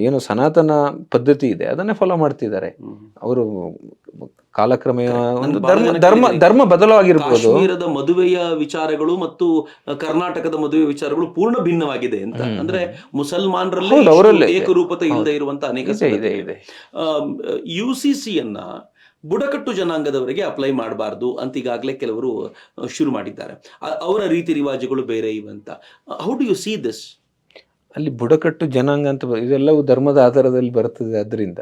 ಏನು ಸನಾತನ ಪದ್ಧತಿ ಇದೆ ಅದನ್ನೇ ಫಾಲೋ ಮಾಡ್ತಿದ್ದಾರೆ ಅವರು. ಕಾಲಕ್ರಮೇಣ ಒಂದು ಧರ್ಮ ಬದಲಾಗಿರ್ಬೋದು. ಕಾಶ್ಮೀರದ ಮದುವೆಯ ವಿಚಾರಗಳು ಮತ್ತು ಕರ್ನಾಟಕದ ಮದುವೆ ವಿಚಾರಗಳು ಪೂರ್ಣ ಭಿನ್ನವಾಗಿದೆ ಅಂತ. ಅಂದ್ರೆ ಮುಸಲ್ಮಾನರಲ್ಲಿ ಏಕರೂಪತೆ ಇಲ್ಲದೆ ಇರುವಂತ ಅನೇಕ ಇದೆ. UCCಯನ್ನ ಬುಡಕಟ್ಟು ಜನಾಂಗದವರಿಗೆ ಅಪ್ಲೈ ಮಾಡಬಾರ್ದು ಅಂತ ಈಗಾಗಲೇ ಕೆಲವರು ಶುರು ಮಾಡಿದ್ದಾರೆ. ಅವರ ರೀತಿ ರಿವಾಜುಗಳು ಬೇರೆ ಇವಂತ. How do you see this? ಅಲ್ಲಿ ಬುಡಕಟ್ಟು ಜನಾಂಗ ಅಂತ ಇದೆಲ್ಲವೂ ಧರ್ಮದ ಆಧಾರದಲ್ಲಿ ಬರ್ತದೆ. ಅದರಿಂದ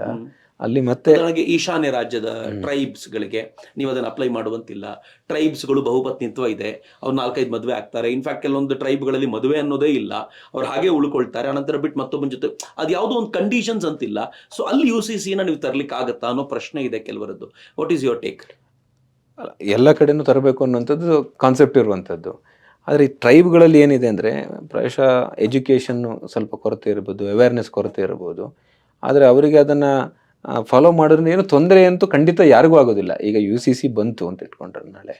ಅಲ್ಲಿ ಮತ್ತೆ ಈಶಾನ್ಯ ರಾಜ್ಯದ ಟ್ರೈಬ್ಸ್ಗಳಿಗೆ ನೀವು ಅದನ್ನು ಅಪ್ಲೈ ಮಾಡುವಂತಿಲ್ಲ. ಟ್ರೈಬ್ಸ್ಗಳು ಬಹುಪತ್ನಿತ್ವ ಇದೆ, ಅವ್ರು 4-5 ಮದುವೆ ಆಗ್ತಾರೆ. ಇನ್ಫ್ಯಾಕ್ಟ್ ಕೆಲವೊಂದು ಟ್ರೈಬ್ಗಳಲ್ಲಿ ಮದುವೆ ಅನ್ನೋದೇ ಇಲ್ಲ, ಅವ್ರು ಹಾಗೆ ಉಳ್ಕೊಳ್ತಾರೆ. ಅನಂತರ ಬಿಟ್ಟು ಮತ್ತೊಬ್ಬನ ಜೊತೆ ಅದು ಯಾವುದೋ ಒಂದು ಕಂಡೀಷನ್ಸ್ ಅಂತಿಲ್ಲ. ಸೊ ಅಲ್ಲಿ UCCನ ನೀವು ತರಲಿಕ್ಕೆ ಆಗತ್ತಾ ಅನ್ನೋ ಪ್ರಶ್ನೆ ಇದೆ ಕೆಲವರದ್ದು. What is your take? ಎಲ್ಲ ಕಡೆನೂ ತರಬೇಕು ಅನ್ನೋಂಥದ್ದು ಕಾನ್ಸೆಪ್ಟ್ ಇರುವಂಥದ್ದು. ಆದರೆ ಈ ಟ್ರೈಬ್ಗಳಲ್ಲಿ ಏನಿದೆ ಅಂದರೆ ಪ್ರಾಯಶಃ ಎಜುಕೇಷನ್ನು ಸ್ವಲ್ಪ ಕೊರತೆ ಇರ್ಬೋದು, ಅವೇರ್ನೆಸ್ ಕೊರತೆ ಇರ್ಬೋದು. ಆದರೆ ಅವರಿಗೆ ಅದನ್ನು ಫಾಲೋ ಮಾಡೋದ್ರಿಂದ ಏನು ತೊಂದರೆ ಅಂತೂ ಖಂಡಿತ ಯಾರಿಗೂ ಆಗೋದಿಲ್ಲ. ಈಗ UCC ಬಂತು ಅಂತ ಇಟ್ಕೊಂಡ್ರೆ ನಾಳೆ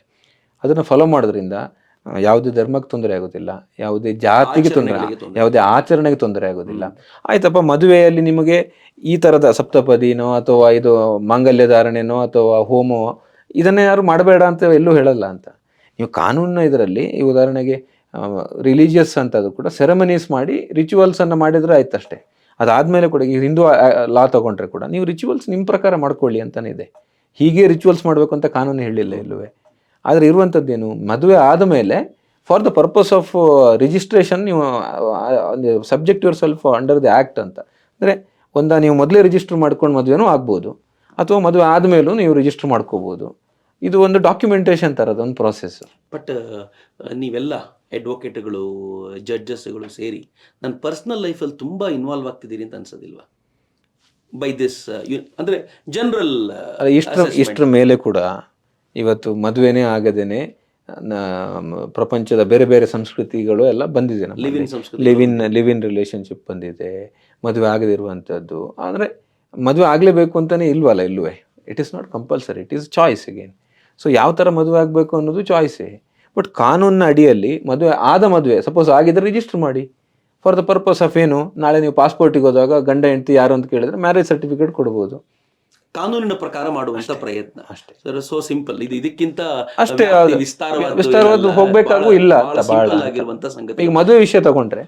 ಅದನ್ನು ಫಾಲೋ ಮಾಡೋದ್ರಿಂದ ಯಾವುದೇ ಧರ್ಮಕ್ಕೆ ತೊಂದರೆ ಆಗೋದಿಲ್ಲ, ಯಾವುದೇ ಜಾತಿಗೆ ತೊಂದರೆ, ಯಾವುದೇ ಆಚರಣೆಗೆ ತೊಂದರೆ ಆಗೋದಿಲ್ಲ. ಆಯ್ತಪ್ಪ, ಮದುವೆಯಲ್ಲಿ ನಿಮಗೆ ಈ ಥರದ ಸಪ್ತಪದಿನೋ ಅಥವಾ ಇದು ಮಾಂಗಲ್ಯ ಧಾರಣೆನೋ ಅಥವಾ ಹೋಮೋ ಇದನ್ನೇ ಯಾರು ಮಾಡಬೇಡ ಅಂತ ಎಲ್ಲೂ ಹೇಳಲ್ಲ ಅಂತ. ನೀವು ಕಾನೂನಿನ ಇದರಲ್ಲಿ ಈ ಉದಾಹರಣೆಗೆ ರಿಲಿಜಿಯಸ್ ಅಂತದ್ದು ಕೂಡ ಸೆರೆಮನೀಸ್ ಮಾಡಿ ರಿಚುವಲ್ಸನ್ನು ಮಾಡಿದರೆ ಆಯ್ತು ಅಷ್ಟೇ. ಅದಾದಮೇಲೆ ಕೂಡ ಈ ಹಿಂದೂ ಲಾ ತೊಗೊಂಡ್ರೆ ಕೂಡ ನೀವು ರಿಚುವಲ್ಸ್ ನಿಮ್ಮ ಪ್ರಕಾರ ಮಾಡ್ಕೊಳ್ಳಿ ಅಂತಲೇ ಇದೆ. ಹೀಗೆ ರಿಚುವಲ್ಸ್ ಮಾಡಬೇಕು ಅಂತ ಕಾನೂನು ಹೇಳಿಲ್ಲ ಎಲ್ಲವೇ. ಆದರೆ ಇರುವಂಥದ್ದೇನು, ಮದುವೆ ಆದಮೇಲೆ for the purpose of registration ನೀವು subject yourself under the act ಅಂತ. ಅಂದರೆ ನೀವು ಮೊದಲೇ ರಿಜಿಸ್ಟರ್ ಮಾಡ್ಕೊಂಡು ಮದುವೆನೂ ಆಗ್ಬೋದು, ಅಥವಾ ಮದುವೆ ಆದಮೇಲೂ ನೀವು ರಿಜಿಸ್ಟರ್ ಮಾಡ್ಕೋಬೋದು. ಇದು ಒಂದು ಡಾಕ್ಯುಮೆಂಟೇಶನ್ ಥರದ ಒಂದು ಪ್ರಾಸೆಸ್. ಬಟ್ ನೀವೆಲ್ಲ ಅಡ್ವೊಕೇಟ್ಗಳು, ಜಡ್ಜಸ್ಗಳು ಸೇರಿ ನನ್ನ ಪರ್ಸ್ನಲ್ ಲೈಫಲ್ಲಿ ತುಂಬ ಇನ್ವಾಲ್ವ್ ಆಗ್ತಿದ್ದೀರಿ ಅಂತ ಅನ್ಸೋದಿಲ್ವಾ? ಬೈ ದಿಸ್ ಅಂದರೆ ಜನರಲ್ ಇಷ್ಟರ ಮೇಲೆ ಕೂಡ ಇವತ್ತು ಮದುವೆನೇ ಆಗದೇನೆ ಪ್ರಪಂಚದ ಬೇರೆ ಬೇರೆ ಸಂಸ್ಕೃತಿಗಳು ಎಲ್ಲ ಬಂದಿದೆ. ಲಿವ್ ಇನ್ ರಿಲೇಷನ್ಶಿಪ್ ಬಂದಿದೆ, ಮದುವೆ ಆಗದಿರುವಂಥದ್ದು. ಅಂದರೆ ಮದುವೆ ಆಗಲೇಬೇಕು ಅಂತಲೇ ಇಲ್ವಲ್ಲ ಇಲ್ಲವೇ. It is not compulsory, it is choice again. So ಯಾವ ಥರ ಮದುವೆ ಆಗಬೇಕು ಅನ್ನೋದು ಚಾಯ್ಸೇ. ಬಟ್ ಕಾನೂನಿನ ಅಡಿಯಲ್ಲಿ ಮದುವೆ ಸಪೋಸ್ ಆಗಿದ್ರೆ ರಿಜಿಸ್ಟರ್ ಮಾಡಿ ಫಾರ್ ದ ಪರ್ಪಸ್ ಆಫ್ ಏನು, ನಾಳೆ ನೀವು ಪಾಸ್ಪೋರ್ಟಿಗೆ ಹೋದಾಗ ಗಂಡ ಹೆಂಡತಿ ಯಾರು ಅಂತ ಕೇಳಿದ್ರೆ ಮ್ಯಾರೇಜ್ ಸರ್ಟಿಫಿಕೇಟ್ ಕೊಡ್ಬೋದು. ಕಾನೂನಿನ ಪ್ರಕಾರ ಮಾಡುವಂತ ಪ್ರಯತ್ನ ಅಷ್ಟೇ. So simple. ಇದು ಇದಕ್ಕಿಂತ ಅಷ್ಟೇ ವಿಸ್ತಾರವಾದ ಹೋಗ್ಬೇಕಾಗೂ ಇಲ್ಲ ಅಂತ ಆಗಿರುವಂತ ಸಂಗತಿ. ಈಗ ಮದುವೆ ವಿಷಯ ತಗೊಂಡ್ರೆ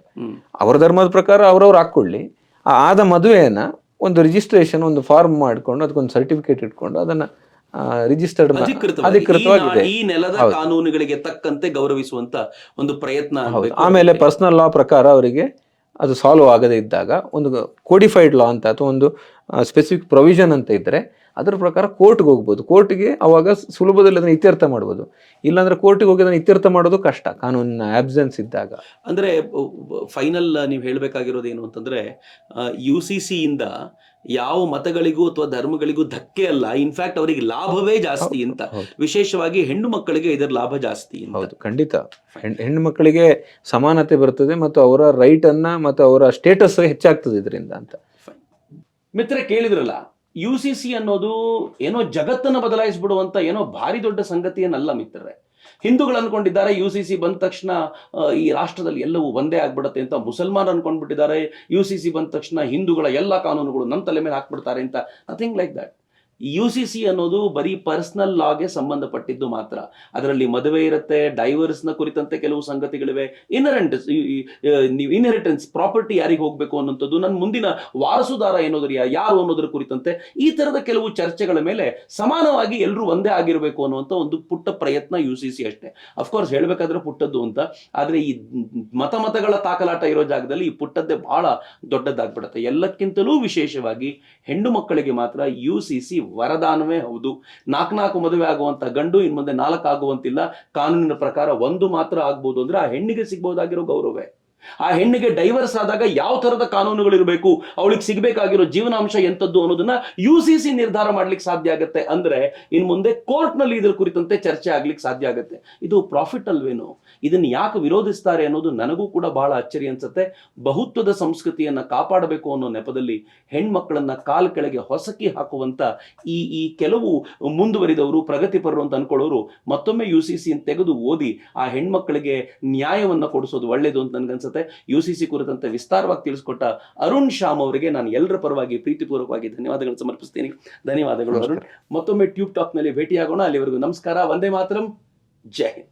ಅವ್ರ ಧರ್ಮದ ಪ್ರಕಾರ ಅವ್ರವ್ರು ಹಾಕೊಳ್ಳಿ. ಆದ ಮದುವೆಯನ್ನ ಒಂದು ರಿಜಿಸ್ಟ್ರೇಷನ್, ಒಂದು ಫಾರ್ಮ್ ಮಾಡ್ಕೊಂಡು ಅದಕ್ಕೊಂದು ಸರ್ಟಿಫಿಕೇಟ್ ಇಟ್ಕೊಂಡು ಅದನ್ನು ರಿಜಿಸ್ಟರ್ಡ್ ಅಧಿಕೃತವಾಗಿದೆ. ಈ ನೆಲದ ಹೌದು. ಕಾನೂನುಗಳಿಗೆ ತಕ್ಕಂತೆ ಗೌರವಿಸುವಂತ ಒಂದು ಪ್ರಯತ್ನ ಹೌದು. ಆಗ್ಬೇಕು. ಆಮೇಲೆ ಪರ್ಸನಲ್ ಲಾ ಪ್ರಕಾರ ಅವರಿಗೆ ಅದು ಸಾಲ್ವ್ ಆಗದೇ ಇದ್ದಾಗ ಒಂದು ಕೋಡಿಫೈಡ್ ಲಾ ಅಂತ ಅಥವಾ ಒಂದು ಸ್ಪೆಸಿಫಿಕ್ ಪ್ರೊವಿಷನ್ ಅಂತ ಇದ್ದರೆ ಅದರ ಪ್ರಕಾರ ಕೋರ್ಟ್ಗೆ ಹೋಗ್ಬೋದು. ಕೋರ್ಟ್ಗೆ ಅವಾಗ ಸುಲಭದಲ್ಲಿ ಅದನ್ನು ಇತ್ಯರ್ಥ ಮಾಡ್ಬೋದು. ಇಲ್ಲಾಂದ್ರೆ ಕೋರ್ಟಿಗೆ ಹೋಗಿ ಅದನ್ನು ಇತ್ಯರ್ಥ ಮಾಡೋದು ಕಷ್ಟ ಕಾನೂನಿನ ಆಬ್ಸೆನ್ಸ್ ಇದ್ದಾಗ. ಅಂದ್ರೆ ಫೈನಲ್ ನೀವು ಹೇಳಬೇಕಾಗಿರೋದು ಏನು ಅಂತಂದ್ರೆ UCC ಇಂದ ಯಾವ ಮತಗಳಿಗೂ ಅಥವಾ ಧರ್ಮಗಳಿಗೂ ಧಕ್ಕೆ ಅಲ್ಲ, ಇನ್ಫ್ಯಾಕ್ಟ್ ಅವರಿಗೆ ಲಾಭವೇ ಜಾಸ್ತಿ ಅಂತ, ವಿಶೇಷವಾಗಿ ಹೆಣ್ಣು ಮಕ್ಕಳಿಗೆ ಇದರ ಲಾಭ ಜಾಸ್ತಿ ಅಂತ. ಹೌದು, ಖಂಡಿತ. ಹೆಣ್ಣು ಮಕ್ಕಳಿಗೆ ಸಮಾನತೆ ಬರ್ತದೆ ಮತ್ತು ಅವರ ರೈಟ್ ಅನ್ನ ಮತ್ತು ಅವರ ಸ್ಟೇಟಸ್ ಹೆಚ್ಚಾಗ್ತದೆ ಇದರಿಂದ ಅಂತ. ಮಿತ್ರ ಕೇಳಿದ್ರಲ್ಲ, UCC ಅನ್ನೋದು ಏನೋ ಜಗತ್ತನ್ನು ಬದಲಾಯಿಸ್ಬಿಡುವಂತ ಏನೋ ಭಾರಿ ದೊಡ್ಡ ಸಂಗತಿಯನ್ನಲ್ಲ ಮಿತ್ರರೇ. ಹಿಂದೂಗಳು ಅನ್ಕೊಂಡಿದ್ದಾರೆ UCC ಬಂದ ತಕ್ಷಣ ಈ ರಾಷ್ಟ್ರದಲ್ಲಿ ಎಲ್ಲವೂ ಒಂದೇ ಆಗ್ಬಿಡುತ್ತೆ ಅಂತ. ಮುಸಲ್ಮಾನ್ ಅನ್ಕೊಂಡ್ಬಿಟ್ಟಿದ್ದಾರೆ UCC ಬಂದ ತಕ್ಷಣ ಹಿಂದೂಗಳ ಎಲ್ಲ ಕಾನೂನುಗಳು ನಮ್ಮ ತಲೆ ಮೇಲೆ ಹಾಕ್ಬಿಡ್ತಾರೆ ಅಂತ. Nothing like that. UCC ಅನ್ನೋದು ಬರೀ ಪರ್ಸನಲ್ ಲಾಗೆ ಸಂಬಂಧಪಟ್ಟಿದ್ದು ಮಾತ್ರ. ಅದರಲ್ಲಿ ಮದುವೆ ಇರುತ್ತೆ, ಡೈವರ್ಸ್ನ ಕುರಿತಂತೆ ಕೆಲವು ಸಂಗತಿಗಳಿವೆ, ಇನ್ಹೆರಿಟೆನ್ಸ್ ಪ್ರಾಪರ್ಟಿ ಯಾರಿಗೆ ಹೋಗಬೇಕು ಅನ್ನೋಂಥದ್ದು, ನನ್ನ ಮುಂದಿನ ವಾರಸುದಾರ ಯಾರು ಅನ್ನೋದ್ರ ಕುರಿತಂತೆ ಈ ತರದ ಕೆಲವು ಚರ್ಚೆಗಳ ಮೇಲೆ ಸಮಾನವಾಗಿ ಎಲ್ಲರೂ ಒಂದೇ ಆಗಿರಬೇಕು ಅನ್ನುವಂಥ ಒಂದು ಪುಟ್ಟ ಪ್ರಯತ್ನ UCC ಅಷ್ಟೇ. ಅಫ್ಕೋರ್ಸ್ ಹೇಳಬೇಕಾದ್ರೆ ಪುಟ್ಟದ್ದು ಅಂತ, ಆದರೆ ಈ ಮತಗಳ ತಾಕಲಾಟ ಇರೋ ಜಾಗದಲ್ಲಿ ಈ ಪುಟ್ಟದ್ದೇ ಬಹಳ ದೊಡ್ಡದಾಗ್ಬಿಡುತ್ತೆ. ಎಲ್ಲಕ್ಕಿಂತಲೂ ವಿಶೇಷವಾಗಿ ಹೆಣ್ಣು ಮಕ್ಕಳಿಗೆ ಮಾತ್ರ UCC ವರದಾನವೇ ಹೌದು. 4 ಮದುವೆ ಆಗುವಂತ ಗಂಡು ಇನ್ ಮುಂದೆ 4 ಆಗುವಂತಿಲ್ಲ. ಕಾನೂನಿನ ಪ್ರಕಾರ 1 ಮಾತ್ರ ಆಗ್ಬೋದು. ಅಂದ್ರೆ ಆ ಹೆಣ್ಣಿಗೆ ಸಿಗ್ಬೋದಾಗಿರೋ ಗೌರವೇ. ಆ ಹೆಣ್ಣಿಗೆ ಡೈವರ್ಸ್ ಆದಾಗ ಯಾವ ತರದ ಕಾನೂನುಗಳಿರಬೇಕು, ಅವಳಿಗೆ ಸಿಗಬೇಕಾಗಿರೋ ಜೀವನಾಂಶ ಎಂತದ್ದು ಅನ್ನೋದನ್ನ UCC ನಿರ್ಧಾರ ಮಾಡ್ಲಿಕ್ಕೆ ಸಾಧ್ಯ ಆಗುತ್ತೆ. ಅಂದ್ರೆ ಇನ್ ಮುಂದೆ ಕೋರ್ಟ್ ನಲ್ಲಿ ಇದ್ರ ಕುರಿತಂತೆ ಚರ್ಚೆ ಆಗ್ಲಿಕ್ಕೆ ಸಾಧ್ಯ ಆಗುತ್ತೆ. ಇದು ಪ್ರಾಫಿಟ್ ಅಲ್ವೇನೋ? ಇದನ್ನ ಯಾಕೆ ವಿರೋಧಿಸ್ತಾರೆ ಅನ್ನೋದು ನನಗೂ ಕೂಡ ಬಹಳ ಅಚ್ಚರಿ ಅನ್ಸುತ್ತೆ. ಬಹುತ್ವದ ಸಂಸ್ಕೃತಿಯನ್ನ ಕಾಪಾಡಬೇಕು ಅನ್ನೋ ನೆಪದಲ್ಲಿ ಹೆಣ್ಮಕ್ಳನ್ನ ಕಾಲ್ ಕೆಳಗೆ ಹೊಸಕಿ ಹಾಕುವಂತ ಈ ಕೆಲವು ಮುಂದುವರಿದವರು, ಪ್ರಗತಿಪರರು ಅಂತ ಅನ್ಕೊಳ್ಳೋರು ಮತ್ತೊಮ್ಮೆ UCC ತೆಗೆದು ಓದಿ ಆ ಹೆಣ್ಮಕ್ಳಿಗೆ ನ್ಯಾಯವನ್ನ ಕೊಡಿಸೋದು ಒಳ್ಳೇದು ಅಂತ ನನ್ಗನ್ಸುತ್ತೆ. UCC ಕುರಿತಂತೆ ವಿಸ್ತಾರವಾಗಿ ತಿಳಿಸ್ಕೊಟ್ಟ ಅರುಣ್ ಶ್ಯಾಮ್ ಅವರಿಗೆ ನಾನು ಎಲ್ಲರ ಪರವಾಗಿ ಪ್ರೀತಿಪೂರ್ವಕವಾಗಿ ಧನ್ಯವಾದಗಳನ್ನು ಸಮರ್ಪಿಸ್ತೀನಿ. ಧನ್ಯವಾದಗಳು ಅರುಣ್. ಮತ್ತೊಮ್ಮೆ ಟ್ಯೂಬ್ ಟಾಕ್ ನಲ್ಲಿ ಭೇಟಿಯಾಗೋಣ. ಅಲ್ಲಿವರೆಗೂ ನಮಸ್ಕಾರ. ವಂದೇ ಮಾತರಂ. ಜೈ ಹಿಂದ್.